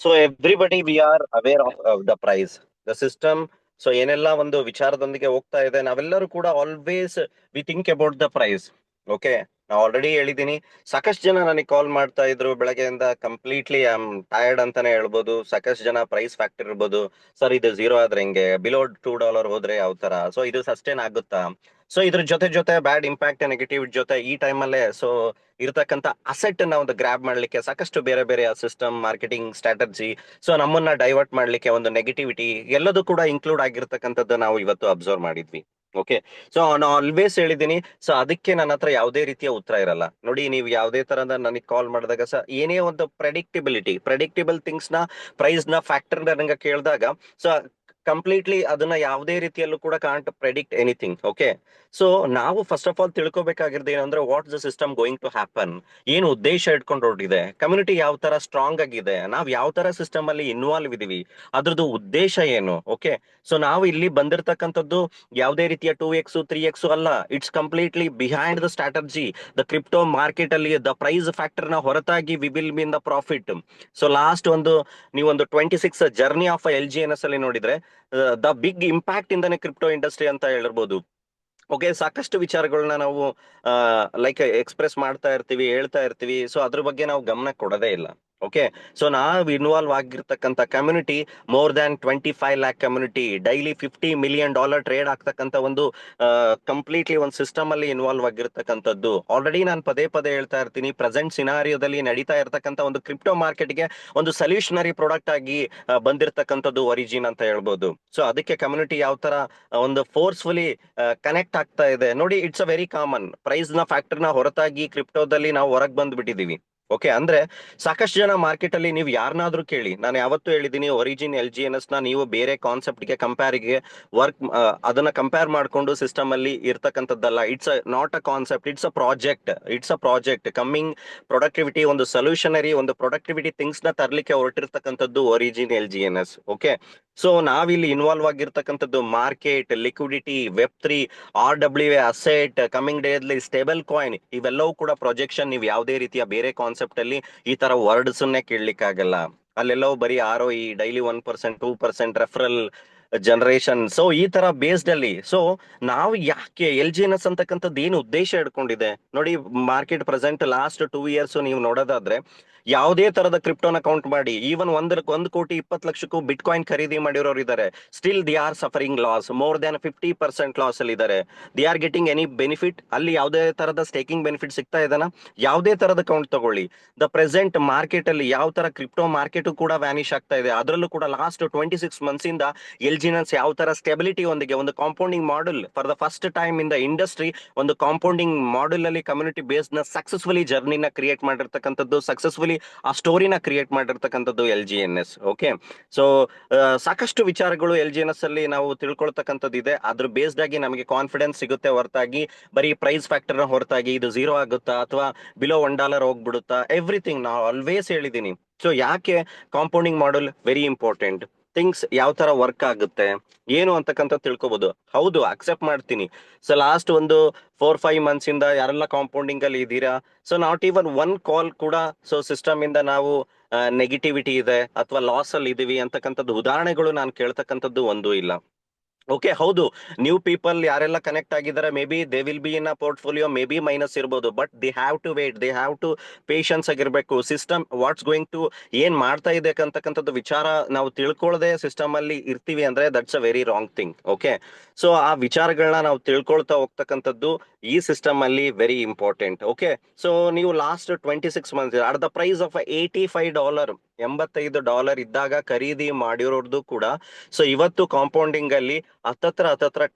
So everybody we are aware of the price the system. So ಏನೆಲ್ಲ ಒಂದು ವಿಚಾರದೊಂದಿಗೆ ಹೋಗ್ತಾ ಇದೆ, ನಾವೆಲ್ಲರೂ ಕೂಡ always we think about the price. Okay, ನಾವು ಆಲ್ರೆಡಿ ಹೇಳಿದೀನಿ. ಸಾಕಷ್ಟು ಜನ ನನಗೆ ಕಾಲ್ ಮಾಡ್ತಾ ಇದ್ರು ಬೆಳಗ್ಗೆಯಿಂದ, ಕಂಪ್ಲೀಟ್ಲಿ ಐ ಆಮ್ ಟಯರ್ಡ್ ಅಂತಾನೆ ಹೇಳ್ಬೋದು. ಸಾಕಷ್ಟು ಜನ ಪ್ರೈಸ್ ಫ್ಯಾಕ್ಟರ್ ಇರ್ಬೋದು, ಸರ್ ಇದು ಝೀರೋ ಆದ್ರೆ ಹೆಂಗೆ, ಬಿಲೋ $2 ಹೋದ್ರೆ ಯಾವ ತರ, ಸೊ ಇದು ಸಸ್ಟೈನ್ ಆಗುತ್ತಾ, ಸೊ ಇದ್ರ ಜೊತೆ ಜೊತೆ ಬ್ಯಾಡ್ ಇಂಪ್ಯಾಕ್ಟ್ ನೆಗೆಟಿವ್ ಜೊತೆ ಈ ಟೈಮಲ್ಲೇ ಸೊ ಇರತಕ್ಕಂತ ಅಸೆಟ್ ನ ಒಂದು ಗ್ರಾಬ್ ಮಾಡ್ಲಿಕ್ಕೆ ಸಾಕಷ್ಟು ಬೇರೆ ಬೇರೆ ಸಿಸ್ಟಮ್ ಮಾರ್ಕೆಟಿಂಗ್ ಸ್ಟ್ರಾಟಜಿ, ಸೊ ನಮ್ಮನ್ನ ಡೈವರ್ಟ್ ಮಾಡ್ಲಿಕ್ಕೆ ಒಂದು ನೆಗೆಟಿವಿಟಿ ಎಲ್ಲದೂ ಕೂಡ ಇನ್ಕ್ಲೂಡ್ ಆಗಿರ್ತಕ್ಕಂಥದ್ದು ನಾವು ಇವತ್ತು ಅಬ್ಸರ್ವ್ ಮಾಡಿದ್ವಿ. ಓಕೆ, ಸೊ ನಾನು ಆಲ್ವೇಸ್ ಹೇಳಿದ್ದೀನಿ, ಸೊ ಅದಕ್ಕೆ ನನ್ನ ಹತ್ರ ಯಾವುದೇ ರೀತಿಯ ಉತ್ತರ ಇರಲ್ಲ. ನೋಡಿ, ನೀವು ಯಾವುದೇ ತರದ ನನಗೆ ಕಾಲ್ ಮಾಡಿದಾಗ ಸರ್ ಏನೇ ಒಂದು ಪ್ರೆಡಿಕ್ಟಿಬಲ್ ಥಿಂಗ್ಸ್ ನ ಪ್ರೈಸ್ ನ ಫ್ಯಾಕ್ಟರ್ ನನಗೆ ಕೇಳಿದಾಗ, ಸೊ ಕಂಪ್ಲೀಟ್ಲಿ ಅದನ್ನ ಯಾವುದೇ ರೀತಿಯಲ್ಲೂ ಕೂಡ can't predict anything. Okay, so ನಾವು ಫಸ್ಟ್ ಆಫ್ ಆಲ್ ತಿಳ್ಕೊಬೇಕಾಗಿರೋದು ಏನಂದ್ರೆ, what the system going to happen, ಏನು ಉದ್ದೇಶ ಇಟ್ಕೊಂಡು ಹೊರಟಿದೆ, ಕಮ್ಯುನಿಟಿ ಯಾವ ತರ ಸ್ಟ್ರಾಂಗ್ ಆಗಿದೆ, ನಾವ್ ಯಾವ ತರ ಸಿಸ್ಟಮ್ ಅಲ್ಲಿ ಇನ್ವಾಲ್ವ್ ಇದೀವಿ, ಅದ್ರದ್ದು ಉದ್ದೇಶ ಏನು. ಓಕೆ, ಸೊ ನಾವು ಇಲ್ಲಿ ಬಂದಿರತಕ್ಕಂಥದ್ದು ಯಾವುದೇ ರೀತಿಯ 2x 3x ಅಲ್ಲ, it's completely behind the strategy. The crypto market ಅಲ್ಲಿ ದ ಪ್ರೈಸ್ ಫ್ಯಾಕ್ಟರ್ ನ ಹೊರತಾಗಿ we will mean the profit. So last ನೀವೊಂದು 26 ಜರ್ನಿ ಆಫ್ LGNS ಅಲ್ಲಿ ನೋಡಿದ್ರೆ, ದ ಬಿಗ್ ಇಂಪ್ಯಾಕ್ಟ್ ಇಂದನೇ ಕ್ರಿಪ್ಟೋ ಇಂಡಸ್ಟ್ರಿ ಅಂತ ಹೇಳಿರ್ಬೋದು. ಓಕೆ, ಸಾಕಷ್ಟು ವಿಚಾರಗಳನ್ನ ನಾವು ಲೈಕ್ ಎಕ್ಸ್ಪ್ರೆಸ್ ಮಾಡ್ತಾ ಇರ್ತೀವಿ, ಹೇಳ್ತಾ ಇರ್ತೀವಿ, ಸೊ ಅದ್ರ ಬಗ್ಗೆ ನಾವು ಗಮನ ಕೊಡೋದೇ ಇಲ್ಲ. ಓಕೆ, ಸೊ ನಾವ್ ಇನ್ವಾಲ್ವ್ ಆಗಿರ್ತಕ್ಕಂಥ community more than 25 lac community, daily $50 million trade ಆಗ್ತಕ್ಕಂಥ ಒಂದು ಕಂಪ್ಲೀಟ್ಲಿ ಒಂದು ಸಿಸ್ಟಮ್ ಅಲ್ಲಿ ಇನ್ವಾಲ್ವ್ ಆಗಿರ್ತಕ್ಕಂಥದ್ದು. ಆಲ್ರೆಡಿ ನಾನು ಪದೇ ಪದೇ ಹೇಳ್ತಾ ಇರ್ತೀನಿ, ಪ್ರೆಸೆಂಟ್ ಸಿನಾರಿಯೋದಲ್ಲಿ ನಡೀತಾ ಇರ್ತಕ್ಕಂಥ ಒಂದು ಕ್ರಿಪ್ಟೋ ಮಾರ್ಕೆಟ್ಗೆ ಒಂದು ಸೊಲ್ಯೂಷನರಿ ಪ್ರಾಡಕ್ಟ್ ಆಗಿ ಬಂದಿರತಕ್ಕಂಥದ್ದು ಒರಿಜಿನ್ ಅಂತ ಹೇಳ್ಬೋದು. ಸೊ ಅದಕ್ಕೆ ಕಮ್ಯುನಿಟಿ ಯಾವ ತರ ಒಂದು ಫೋರ್ಸ್ಫುಲಿ ಕನೆಕ್ಟ್ ಆಗ್ತಾ ಇದೆ ನೋಡಿ. It's a very common. Price ನ ಫ್ಯಾಕ್ಟರ್ ನ ಹೊರತಾಗಿ ಕ್ರಿಪ್ಟೋದಲ್ಲಿ ನಾವು ಹೊರಗೆ ಬಂದ್ಬಿಟ್ಟಿದೀವಿ. ಓಕೆ, ಅಂದ್ರೆ ಸಾಕಷ್ಟು ಜನ ಮಾರ್ಕೆಟ್ ಅಲ್ಲಿ ನೀವು ಯಾರನ್ನಾದ್ರೂ ಕೇಳಿ, ನಾನು ಯಾವತ್ತೂ ಹೇಳಿದೀನಿ, ಒರಿಜಿನ್ LGNS ನ ನೀವು ಬೇರೆ ಕಾನ್ಸೆಪ್ಟ್ ಗೆ ಕಂಪೇರಿಗೆ ವರ್ಕ್ ಅದನ್ನ ಕಂಪೇರ್ ಮಾಡ್ಕೊಂಡು ಸಿಸ್ಟಮ್ ಅಲ್ಲಿ ಇರ್ತಕ್ಕಂಥದ್ದಲ್ಲ. It's not a concept, it's a project coming productivity, ಒಂದು ಸೊಲ್ಯೂಷನರಿ, ಒಂದು ಪ್ರೊಡಕ್ಟಿವಿಟಿ ಥಿಂಗ್ಸ್ ನ ತರ್ಲಿಕ್ಕೆ ಹೊರಟಿರ್ತಕ್ಕಂಥದ್ದು ಒರಿಜಿನ್ LGNS. ಓಕೆ, ಸೊ ನಾವಿಲ್ಲಿ ಇನ್ವಾಲ್ವ್ ಆಗಿರ್ತಕ್ಕಂಥದ್ದು market, liquidity, Web3, RWA, asset, coming daily stablecoin, ಇವೆಲ್ಲವೂ ಕೂಡ ಪ್ರೊಜೆಕ್ಷನ್. ನೀವು ಯಾವುದೇ ರೀತಿಯ ಬೇರೆ ಕಾನ್ಸೆಪ್ಟ್ ಅಲ್ಲಿ ಈ ತರ ವರ್ಡ್ಸ್ ಕೇಳಲಿಕ್ಕಾಗಲ್ಲ. ಅಲ್ಲೆಲ್ಲವೂ ಬರೀ ROE, daily 1% 2% referral generation, so ಈ ತರ ಬೇಸ್ಡ್ ಅಲ್ಲಿ. ಸೊ ನಾವು ಯಾಕೆ LGNS ಅಂತಕ್ಕಂಥದ್ದು ಏನು ಉದ್ದೇಶ ಇಟ್ಕೊಂಡಿದೆ ನೋಡಿ. ಮಾರ್ಕೆಟ್ ಪ್ರೆಸೆಂಟ್ ಲಾಸ್ಟ್ 2 years ನೀವು ನೋಡೋದಾದ್ರೆ, ಯಾವುದೇ ತರದ ಕ್ರಿಪ್ಟೋನ ಕೌಂಟ್ ಮಾಡಿ, ಈವನ್ 1,20,20,00,000ಕ್ಕೂ ಬಿಟ್ ಕಾಯಿನ್ ಖರೀದಿ ಮಾಡಿರೋರು ಇದ್ದಾರೆ. Still the are suffering loss, more than 50% loss ಅಲ್ಲಿ ಇದ್ದಾರೆ. The are getting any benefit? ಅಲ್ಲಿ ಯಾವುದೇ ತರದ ಸ್ಟೇಕಿಂಗ್ ಬೆನಿಫಿಟ್ ಸಿಗ್ತಾ ಇದೆನಾ? ಯಾವುದೇ ತರದ ಕೌಂಟ್ ತಗೊಳ್ಳಿ, ದ ಪ್ರೆಸೆಂಟ್ ಮಾರ್ಕೆಟ್ ಅಲ್ಲಿ ಯಾವ ತರ ಕ್ರಿಪ್ಟೋ ಮಾರ್ಕೆಟ್ ಕೂಡ ವ್ಯಾನಿಶ್ ಆಗ್ತಾ ಇದೆ. ಅದರಲ್ಲೂ ಕೂಡ ಲಾಸ್ಟ್ 26 months ಇಂದ LGNS ಯಾವ ತರ ಸ್ಟೆಬಿಲಿಟಿ ಒಂದಿಗೆ ಒಂದು compounding model for the first time in the industry, ಒಂದು ಕಾಂಪೌಂಡಿಂಗ್ ಮಾಡೆಲ್ ಅಲ್ಲಿ ಕಮ್ಯುನಿಟಿ ಬೇಸ್ ನ ಸಕ್ಸಸ್ಫುಲಿ ಜರ್ನಿನ ಕ್ರಿಯೇಟ್ ಮಾಡಿರ್ತಕ್ಕಂಥದ್ದು, ಸಕ್ಸಸ್ಫುಲಿ ಆ ಸ್ಟೋರಿನ ಕ್ರಿಯೇಟ್ ಮಾಡಿರ್ತಕ್ಕಂಥದ್ದು LGNS. ಓಕೆ, ಸೊ ಸಾಕಷ್ಟು ವಿಚಾರಗಳು LGNS ಅಲ್ಲಿ ನಾವು ತಿಳ್ಕೊಳ್ತಕ್ಕಂಥದ್ದು ಇದೆ. ಅದ್ರ ಬೇಸ್ಡ್ ಆಗಿ ನಮಗೆ ಕಾನ್ಫಿಡೆನ್ಸ್ ಸಿಗುತ್ತೆ ಹೊರತಾಗಿ ಬರೀ ಪ್ರೈಸ್ ಫ್ಯಾಕ್ಟರ್ ನ ಹೊರತಾಗಿ ಇದು ಝೀರೋ ಆಗುತ್ತಾ ಅಥವಾ ಬಿಲೋ $1 ಹೋಗ್ಬಿಡುತ್ತಾ, ಎವ್ರಿಥಿಂಗ್ ನಾವು ಆಲ್ವೇಸ್ ಹೇಳಿದೀನಿ. ಸೊ ಯಾಕೆ compounding model very important, things ಯಾವ ತರ ವರ್ಕ್ ಆಗುತ್ತೆ ಏನು ಅಂತಕ್ಕಂಥ ತಿಳ್ಕೊಬಹುದು. ಹೌದು, ಅಕ್ಸೆಪ್ಟ್ ಮಾಡ್ತೀನಿ. ಸೊ ಲಾಸ್ಟ್ ಒಂದು 4-5 months ಇಂದ ಯಾರೆಲ್ಲ ಕಾಂಪೌಂಡಿಂಗ್ ಅಲ್ಲಿ ಇದ್ದೀರಾ, so not even one call ಕೂಡ ಸೊ ಸಿಸ್ಟಮ್ ಇಂದ ನಾವು ನೆಗೆಟಿವಿಟಿ ಇದೆ ಅಥವಾ ಲಾಸ್ ಅಲ್ಲಿ ಇದೀವಿ ಅಂತಕ್ಕಂಥದ್ದು ಉದಾಹರಣೆಗಳು ನಾನು ಕೇಳ್ತಕ್ಕಂಥದ್ದು ಒಂದು ಇಲ್ಲ. ಓಕೆ, ಹೌದು, ನ್ಯೂ ಪೀಪಲ್ ಯಾರೆಲ್ಲ ಕನೆಕ್ಟ್ ಆಗಿದ್ದಾರೆ, maybe they will be in a portfolio, maybe minus ಇರ್ಬೋದು, but they have to wait, they have to patience ಆಗಿರ್ಬೇಕು. ಸಿಸ್ಟಮ್ ವಾಟ್ಸ್ ಗೋಯಿಂಗ್ ಟು ಏನ್ ಮಾಡ್ತಾ ಇದೆ ಅಂತಕ್ಕಂಥದ್ದು ವಿಚಾರ ನಾವು ತಿಳ್ಕೊಳ್ಳದೆ ಸಿಸ್ಟಮ್ ಅಲ್ಲಿ ಇರ್ತೀವಿ ಅಂದ್ರೆ that's a very wrong thing. Okay, so ಆ ವಿಚಾರಗಳನ್ನ ನಾವು ತಿಳ್ಕೊಳ್ತಾ ಹೋಗ್ತಕ್ಕಂಥದ್ದು ಈ ಸಿಸ್ಟಮ್ ಅಲ್ಲಿ ವೆರಿ ಇಂಪಾರ್ಟೆಂಟ್. ಓಕೆ, ಸೊ ನೀವು last 26 months at the price of $85, $85 ಇದ್ದಾಗ ಖರೀದಿ ಮಾಡಿರೋರ್ದು ಕೂಡ ಸೊ ಇವತ್ತು ಕಾಂಪೌಂಡಿಂಗ್ ಅಲ್ಲಿ ಹತ್ತತ್ರ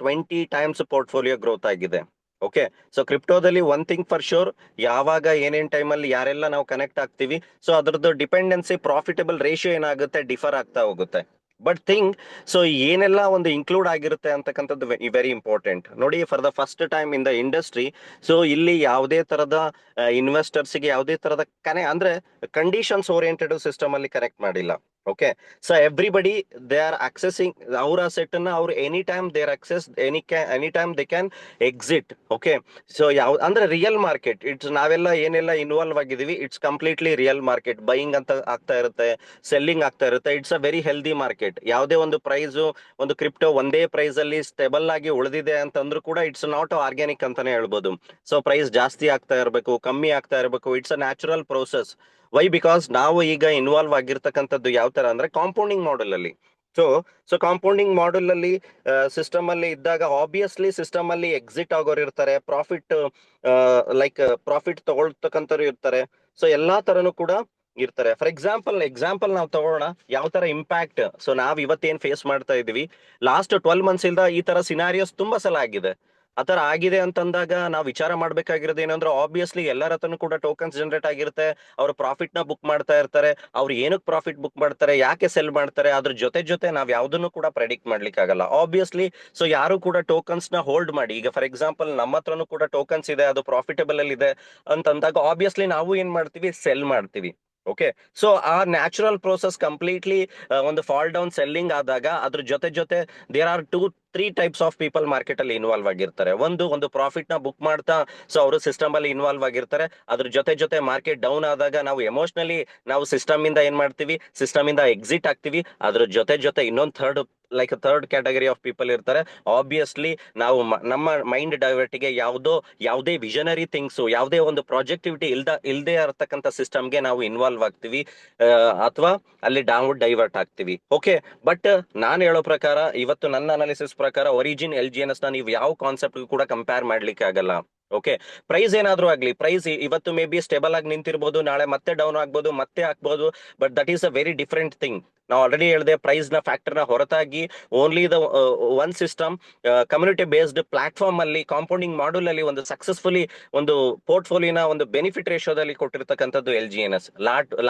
20 times ಪೋರ್ಟ್ಫೋಲಿಯೋ ಗ್ರೋತ್ ಆಗಿದೆ. ಓಕೆ, ಸೊ ಕ್ರಿಪ್ಟೋದಲ್ಲಿ ಒನ್ ಥಿಂಗ್ ಫಾರ್ ಶೋರ್, ಯಾವಾಗ ಏನೇನ್ ಟೈಮಲ್ಲಿ ಯಾರೆಲ್ಲ ನಾವು ಕನೆಕ್ಟ್ ಆಗ್ತೀವಿ, ಸೊ ಅದ್ರದ್ದು ಡಿಪೆಂಡೆನ್ಸಿ ಪ್ರಾಫಿಟಬಲ್ ರೇಷಿಯೋ ಏನಾಗುತ್ತೆ, ಡಿಫರ್ ಆಗ್ತಾ ಹೋಗುತ್ತೆ. ಬಟ್ ಥಿಂಗ್, ಸೊ ಏನೆಲ್ಲ ಒಂದು ಇನ್ಕ್ಲೂಡ್ ಆಗಿರುತ್ತೆ ಅಂತಕ್ಕಂಥದ್ದು ವೆರಿ ಇಂಪಾರ್ಟೆಂಟ್ ನೋಡಿ. For the first time in the industry, so ಇಲ್ಲಿ ಯಾವುದೇ ತರದ ಇನ್ವೆಸ್ಟರ್ಸ್ಗೆ ಯಾವುದೇ ತರದ ಅಂದ್ರೆ ಕಂಡೀಷನ್ಸ್ ಓರಿಯೆಂಟೆಡ್ ಸಿಸ್ಟಮ್ ಅಲ್ಲಿ ಕನೆಕ್ಟ್ ಮಾಡಿಲ್ಲ. Okay, so everybody, they are accessing our asset na, our anytime they are access anytime they can exit. Okay, so ಯಾವ ಅಂದ್ರೆ ರಿಯಲ್ ಮಾರ್ಕೆಟ್, ಇಟ್ಸ್ ನಾವೆಲ್ಲ ಏನೆಲ್ಲ ಇನ್ವಾಲ್ವ್ ಆಗಿದೀವಿ, it's completely real market. Buying ಅಂತ ಆಗ್ತಾ ಇರುತ್ತೆ, ಸೆಲ್ಲಿಂಗ್ ಆಗ್ತಾ ಇರುತ್ತೆ. It's a very healthy market. ಯಾವುದೇ ಒಂದು ಪ್ರೈಸ್, ಒಂದು ಕ್ರಿಪ್ಟೋ ಒಂದೇ ಪ್ರೈಸ್ ಅಲ್ಲಿ ಸ್ಟೇಬಲ್ ಆಗಿ ಉಳಿದಿದೆ ಅಂತಂದ್ರೂ ಕೂಡ ಇಟ್ಸ್ ನಾಟ್ ಆರ್ಗ್ಯಾನಿಕ್ ಅಂತಾನೆ ಹೇಳ್ಬೋದು. ಸೊ ಪ್ರೈಸ್ ಜಾಸ್ತಿ ಆಗ್ತಾ ಇರಬೇಕು, ಕಮ್ಮಿ ಆಗ್ತಾ ಇರಬೇಕು, it's a natural process. Why because ನಾವು ಈಗ ಇನ್ವಾಲ್ವ್ ಆಗಿರ್ತಕ್ಕಂಥದ್ದು ಯಾವ ತರ ಅಂದ್ರೆ ಕಾಂಪೌಂಡಿಂಗ್ ಮಾಡೆಲ್ ಅಲ್ಲಿ. ಸೊ ಸೊ ಕಾಂಪೌಂಡಿಂಗ್ ಮಾಡೆಲ್ ಅಲ್ಲಿ ಸಿಸ್ಟಮ್ ಅಲ್ಲಿ ಇದ್ದಾಗ ಆಬ್ವಿಯಸ್ಲಿ ಸಿಸ್ಟಮ್ ಅಲ್ಲಿ ಎಕ್ಸಿಟ್ ಆಗೋರು ಇರ್ತಾರೆ, ಪ್ರಾಫಿಟ್ ಲೈಕ್ ಪ್ರಾಫಿಟ್ ತಗೊಳ್ತಕ್ಕಂಥವ್ರು ಇರ್ತಾರೆ. ಸೊ ಎಲ್ಲಾ ತರನು ಕೂಡ ಇರ್ತಾರೆ. ಫಾರ್ ಎಕ್ಸಾಂಪಲ್ ನಾವು ತಗೊಳ್ಳೋಣ ಯಾವ ತರ ಇಂಪ್ಯಾಕ್ಟ್. ಸೊ ನಾವ್ ಇವತ್ತೇನ್ ಫೇಸ್ ಮಾಡ್ತಾ ಇದೀವಿ, ಲಾಸ್ಟ್ 12 ಮಂತ್ಸ್ ಇಂದ ಈ ತರ ಸಿನಾರಿಯೋಸ್ ತುಂಬಾ ಸಲ ಆಗಿದೆ. ಆತರ ಆಗಿದೆ ಅಂತಂದಾಗ ನಾವು ವಿಚಾರ ಮಾಡ್ಬೇಕಾಗಿರೋದು ಏನಂದ್ರೆ, ಆಬ್ವಿಯಸ್ಲಿ ಎಲ್ಲರ ಹತ್ರನು ಕೂಡ ಟೋಕನ್ಸ್ ಜನರೇಟ್ ಆಗಿರುತ್ತೆ. ಅವ್ರು ಪ್ರಾಫಿಟ್ ನ ಬುಕ್ ಮಾಡ್ತಾ ಇರ್ತಾರೆ. ಅವ್ರು ಏನಕ್ಕೆ ಪ್ರಾಫಿಟ್ ಬುಕ್ ಮಾಡ್ತಾರೆ, ಯಾಕೆ ಸೆಲ್ ಮಾಡ್ತಾರೆ, ಅದ್ರ ಜೊತೆ ಜೊತೆ ನಾವ್ ಯಾವ್ದನ್ನು ಕೂಡ ಪ್ರೆಡಿಕ್ಟ್ ಮಾಡ್ಲಿಕ್ಕೆ ಆಗಲ್ಲ ಆಬ್ವಿಯಸ್ಲಿ. ಸೊ ಯಾರು ಕೂಡ ಟೋಕನ್ಸ್ ನ ಹೋಲ್ಡ್ ಮಾಡಿ, ಈಗ ಫಾರ್ ಎಕ್ಸಾಂಪಲ್ ನಮ್ಮ ಹತ್ರನು ಕೂಡ ಟೋಕನ್ಸ್ ಇದೆ, ಅದು ಪ್ರಾಫಿಟಬಲ್ ಅಲ್ಲಿ ಇದೆ ಅಂತಂದಾಗ ಆಬ್ವಿಯಸ್ಲಿ ನಾವು ಏನ್ ಮಾಡ್ತೀವಿ, ಸೆಲ್ ಮಾಡ್ತೀವಿ. ಓಕೆ, ಸೊ ಆ ನ್ಯಾಚುರಲ್ ಪ್ರೋಸೆಸ್ ಕಂಪ್ಲೀಟ್ಲಿ ಒಂದು ಫಾಲ್ ಡೌನ್ ಸೆಲ್ಲಿಂಗ್ ಆದಾಗ ಅದ್ರ ಜೊತೆ ಜೊತೆ there are 2-3 types of people market ಅಲ್ಲಿ ಇನ್ವಾಲ್ವ್ ಆಗಿರ್ತಾರೆ. ಒಂದು ಪ್ರಾಫಿಟ್ ನ ಬುಕ್ ಮಾಡ್ತಾ, ಸೊ ಅವರು ಸಿಸ್ಟಮ್ ಅಲ್ಲಿ ಇನ್ವಾಲ್ವ್ ಆಗಿರ್ತಾರೆ. ಅದ್ರ ಜೊತೆ ಜೊತೆ ಮಾರ್ಕೆಟ್ ಡೌನ್ ಆದಾಗ ನಾವು ಎಮೋಷನಲಿ ನಾವು ಸಿಸ್ಟಮ್ ಇಂದ ಏನ್ ಮಾಡ್ತೀವಿ, ಸಿಸ್ಟಮ್ ಇಂದ ಎಕ್ಸಿಟ್ ಆಗ್ತೀವಿ. ಅದ್ರ ಜೊತೆ ಜೊತೆ ಇನ್ನೊಂದು ಥರ್ಡ್ ಕ್ಯಾಟಗರಿ ಆಫ್ ಪೀಪಲ್ ಇರ್ತಾರೆ. ಆಬ್ವಿಯಸ್ಲಿ ನಾವು ನಮ್ಮ ಮೈಂಡ್ ಡೈವರ್ಟಿಗೆ ಯಾವುದೇ ವಿಷನರಿ ಥಿಂಗ್ಸ್, ಯಾವುದೇ ಒಂದು ಪ್ರಾಜೆಕ್ಟಿವಿಟಿ ಇಲ್ದೇ ಇರತಕ್ಕಂಥ ಸಿಸ್ಟಮ್ಗೆ ನಾವು ಇನ್ವಾಲ್ವ್ ಆಗ್ತೀವಿ, ಅಥವಾ ಅಲ್ಲಿ ಡೈವರ್ಟ್ ಆಗ್ತೀವಿ. ಓಕೆ, ಬಟ್ ನಾನು ಹೇಳೋ ಪ್ರಕಾರ, ಇವತ್ತು ನನ್ನ ಅನಾಲಿಸಿಸ್ ಪ್ರಕಾರ ಒರಿಜಿನ್ LGNS ನ ನೀವು ಯಾವ ಕಾನ್ಸೆಪ್ಟ್ ಕೂಡ ಕಂಪೇರ್ ಮಾಡ್ಲಿಕ್ಕೆ ಆಗಲ್ಲ. ಓಕೆ, ಪ್ರೈಸ್ ಏನಾದ್ರೂ ಆಗ್ಲಿ, ಪ್ರೈಸ್ ಇವತ್ತು ಮೇ ಬಿ ಸ್ಟೇಬಲ್ ಆಗಿ ನಿಂತಿರ್ಬೋದು, ನಾಳೆ ಮತ್ತೆ ಡೌನ್ ಆಗ್ಬೋದು, ಮತ್ತೆ ಹಾಕ್ಬೋದು. But that is a very different thing. ನಾವು ಆಲ್ರೆಡಿ ಹೇಳಿದೆ, ಪ್ರೈಸ್ ನ ಫ್ಯಾಕ್ಟರ್ ನ ಹೊರತಾಗಿ only the one system community based platform ಅಲ್ಲಿ ಕಾಂಪೌಂಡಿಂಗ್ ಮಾಡ್ಯೂಲ್ ಅಲ್ಲಿ ಒಂದು ಸಕ್ಸಸ್ಫುಲಿ ಒಂದು ಪೋರ್ಟ್ಫೋಲಿಯೋನ ಒಂದು ಬೆನಿಫಿಟ್ ರೇಷಿಯೋದಲ್ಲಿ ಕೊಟ್ಟಿರ್ತಕ್ಕಂಥದ್ದು LGNS.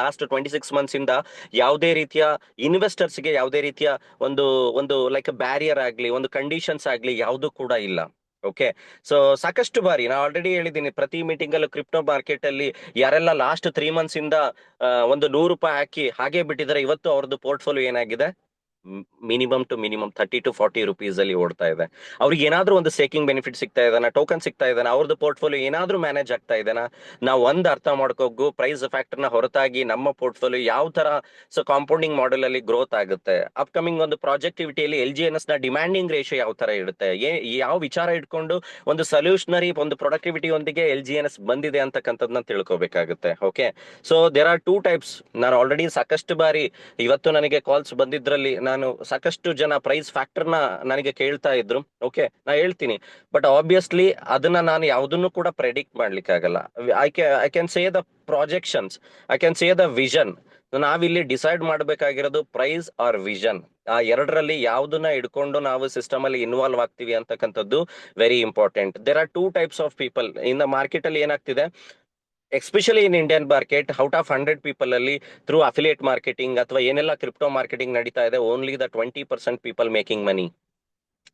ಲಾಸ್ಟ್ 26 ಮಂತ್ಸ್ ಇಂದ ಯಾವುದೇ ರೀತಿಯ ಇನ್ವೆಸ್ಟರ್ಸ್ ಗೆ ಯಾವುದೇ ರೀತಿಯ ಒಂದು ಒಂದು ಲೈಕ್ ಬ್ಯಾರಿಯರ್ ಆಗ್ಲಿ, ಒಂದು ಕಂಡೀಷನ್ಸ್ ಆಗ್ಲಿ ಯಾವುದು ಕೂಡ ಇಲ್ಲ. ಓಕೆ, ಸೊ ಸಾಕಷ್ಟು ಬಾರಿ ನಾ ಆಲ್ರೆಡಿ ಹೇಳಿದ್ದೀನಿ, ಪ್ರತಿ ಮೀಟಿಂಗ್ ಅಲ್ಲೂ ಕ್ರಿಪ್ಟೋ ಮಾರ್ಕೆಟ್ ಅಲ್ಲಿ ಯಾರೆಲ್ಲ ಲಾಸ್ಟ್ 3 ಮಂತ್ಸ್ ಇಂದ ಒಂದು ₹100 ಹಾಕಿ ಹಾಗೆ ಬಿಟ್ಟಿದ್ದಾರೆ, ಇವತ್ತು ಅವ್ರದ್ದು ಪೋರ್ಟ್ಫೋಲಿಯೋ ಏನಾಗಿದೆ, ಮಿನಿಮಮ್ 30 to 40 rupees ಅಲ್ಲಿ ಓಡ್ತಾ ಇದೆ. ಅವ್ರಿಗೆ ಏನಾದ್ರೂ ಒಂದು ಸ್ಟೇಕಿಂಗ್ ಬೆನಿಫಿಟ್ ಸಿಗ್ತಾ ಇದಾನ, ಟೋಕನ್ ಸಿಗ್ತಾ ಇದಾನ, ಅವ್ರದ್ದು ಪೋರ್ಟ್ಫೋಲಿಯೋ ಏನಾದ್ರೂ ಮ್ಯಾನೇಜ್ ಆಗ್ತಾ ಇದಾನ. ನಾವು ಒಂದು ಅರ್ಥ ಮಾಡ್ಕೋಗು, ಪ್ರೈಸ್ ಫ್ಯಾಕ್ಟರ್ ನ ಹೊರತಾಗಿ ನಮ್ಮ ಪೋರ್ಟ್ಫೋಲಿಯೋ ಯಾವ ತರ ಸೊ ಕಾಂಪೌಂಡಿಂಗ್ ಮಾಡೆಲ್ ಅಲ್ಲಿ ಗ್ರೋತ್ ಆಗುತ್ತೆ, ಅಪ್ಕಮಿಂಗ್ ಒಂದು ಪ್ರಾಜೆಕ್ಟಿವಿಟಿಯಲ್ಲಿ LGNS ನ ಡಿಮ್ಯಾಂಡಿಂಗ್ ರೇಷಿಯೋ ಯಾವ ತರ ಇರುತ್ತೆ, ಯಾವ ವಿಚಾರ ಇಟ್ಕೊಂಡು ಒಂದು ಸೊಲ್ಯೂಷನರಿ ಒಂದು ಪ್ರೊಡಕ್ಟಿವಿಟಿ ಒಂದಿಗೆ LGNS ಬಂದಿದೆ ಅಂತಕ್ಕಂಥದ್ದನ್ನ ತಿಳ್ಕೊಬೇಕಾಗುತ್ತೆ. Okay, so there are 2 types. ನಾನು ಆಲ್ರೆಡಿ ಸಾಕಷ್ಟು ಬಾರಿ ಇವತ್ತು ನನಗೆ ಕಾಲ್ಸ್ ಬಂದಿದ್ರಲ್ಲಿ ನಾನು ಸಾಕಷ್ಟು ಜನ ಪ್ರೈಸ್ ಫ್ಯಾಕ್ಟರ್ ನ ನನಗೆ ಕೇಳ್ತಾ ಇದ್ರು. ಓಕೆ, ನಾ ಹೇಳ್ತೀನಿ, ಬಟ್ ಆಬ್ವಿಯಸ್ಲಿ ಅದನ್ನ ನಾನು ಯಾವುದನ್ನು ಕೂಡ ಪ್ರೆಡಿಕ್ಟ್ ಮಾಡ್ಲಿಕ್ಕೆ ಆಗಲ್ಲ. I can say the ಪ್ರಾಜೆಕ್ಷನ್ಸ್, I can say the vision. ನಾವಿಲ್ಲಿ ಡಿಸೈಡ್ ಮಾಡ್ಬೇಕಾಗಿರೋದು ಪ್ರೈಸ್ ಆರ್ ವಿಷನ್. ಆ ಎರಡರಲ್ಲಿ ಯಾವ್ದನ್ನ ಇಟ್ಕೊಂಡು ನಾವು ಸಿಸ್ಟಮ್ ಅಲ್ಲಿ ಇನ್ವಾಲ್ವ್ ಆಗ್ತೀವಿ ಅಂತಕ್ಕಂಥದ್ದು very important. There are 2 types of people in the market ಅಲ್ಲಿ. ಏನಾಗ್ತಿದೆ, especially in Indian market, out of 100 people ಅಲ್ಲಿ ಥ್ರೂ ಅಫಿಲಿಯೇಟ್ ಮಾರ್ಕೆಟಿಂಗ್ ಅಥವಾ ಏನೆಲ್ಲ ಕ್ರಿಪ್ಟೋ ಮಾರ್ಕೆಟಿಂಗ್ ನಡೀತಾ ಇದೆ, only the 20% people making money.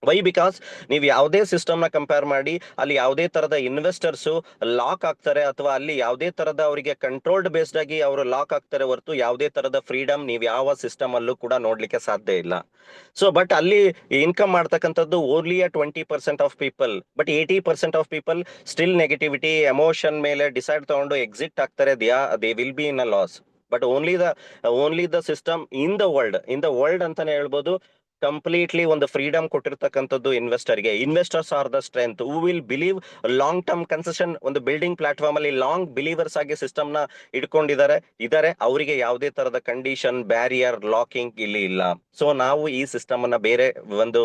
Why because ನೀವು ಯಾವುದೇ ಸಿಸ್ಟಮ್ ನ ಕಂಪೇರ್ ಮಾಡಿ, ಅಲ್ಲಿ ಯಾವುದೇ ತರದ ಇನ್ವೆಸ್ಟರ್ಸ್ ಲಾಕ್ ಆಗ್ತಾರೆ, ಅಥವಾ ಅಲ್ಲಿ ಯಾವುದೇ ತರದ ಅವರಿಗೆ ಕಂಟ್ರೋಲ್ಡ್ ಬೇಸ್ಡ್ ಆಗಿ ಅವರು ಲಾಕ್ ಆಗ್ತಾರೆ ಹೊರತು ಯಾವುದೇ ತರದ ಫ್ರೀಡಮ್ ನೀವು ಯಾವ ಸಿಸ್ಟಮ್ ಅಲ್ಲೂ ಕೂಡ ನೋಡ್ಲಿಕ್ಕೆ ಸಾಧ್ಯ ಇಲ್ಲ. ಸೊ ಬಟ್ ಅಲ್ಲಿ ಇನ್ಕಮ್ ಮಾಡ್ತಕ್ಕಂಥದ್ದು only 20% of people, but 80% of people still negativity emotion ಮೇಲೆ ಡಿಸೈಡ್ ತಗೊಂಡು ಎಕ್ಸಿಟ್ ಆಗ್ತಾರೆ. They will be in a loss. But only the system in the world ಅಂತಾನೆ ಹೇಳ್ಬೋದು, ಕಂಪ್ಲೀಟ್ಲಿ ಒಂದು ಫ್ರೀಡಮ್ ಕೊಟ್ಟಿರ್ತಕ್ಕಂಥದ್ದು ಇನ್ವೆಸ್ಟರ್ಗೆ. Investors are the strength who will believe long term concession. ಒಂದು building platform ಅಲ್ಲಿ ಲಾಂಗ್ ಬಿಲೀವರ್ಸ್ ಆಗಿ ಸಿಸ್ಟಮ್ ನ ಇದ್ದಾರೆ, ಅವರಿಗೆ ಯಾವುದೇ ತರದ ಕಂಡೀಷನ್, ಬ್ಯಾರಿಯರ್, ಲಾಕಿಂಗ್ ಇಲ್ಲಿ ಇಲ್ಲ. ಸೊ ನಾವು ಈ ಸಿಸ್ಟಮ್ ಅನ್ನ ಬೇರೆ ಒಂದು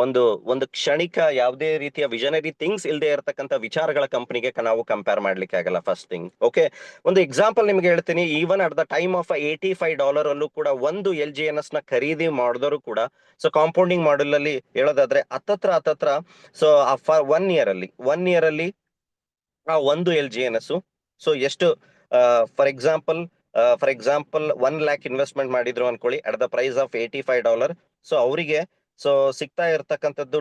ಒಂದು ಒಂದು ಕ್ಷಣಿಕ ಯಾವುದೇ ರೀತಿಯ ವಿಷನರಿ ಥಿಂಗ್ಸ್ ಇಲ್ಲದೆ ಇರತಕ್ಕಂಥ ವಿಚಾರಗಳ ಕಂಪನಿಗೆ ನಾವು ಕಂಪೇರ್ ಮಾಡ್ಲಿಕ್ಕೆ ಆಗಲ್ಲ. First thing. ಓಕೆ, ಒಂದು ಎಕ್ಸಾಂಪಲ್ ನಿಮ್ಗೆ ಹೇಳ್ತೀನಿ. Even at the time of $85 ಅಲ್ಲೂ ಕೂಡ ಒಂದು LGNS ನ ಖರೀದಿ ಮಾಡಿದವರು ಕೂಡ, ಸೊ ಕಾಂಪೌಂಡಿಂಗ್ ಮಾಡೆಲ್ ಅಲ್ಲಿ ಹೇಳೋದಾದ್ರೆ ಹತ್ತತ್ರ ಸೊ ಫಾರ್ 1 year ಅಲ್ಲಿ ಆ ಒಂದು LGNS ಸೊ ಎಷ್ಟು, ಫಾರ್ ಎಕ್ಸಾಂಪಲ್ 1 lakh ಇನ್ವೆಸ್ಟ್ಮೆಂಟ್ ಮಾಡಿದ್ರು ಅನ್ಕೊಳ್ಳಿ at the price of $85. So ಅವರಿಗೆ ಸೊ ಸಿಗ್ತಾ ಇರ್ತಕ್ಕಂಥದ್ದು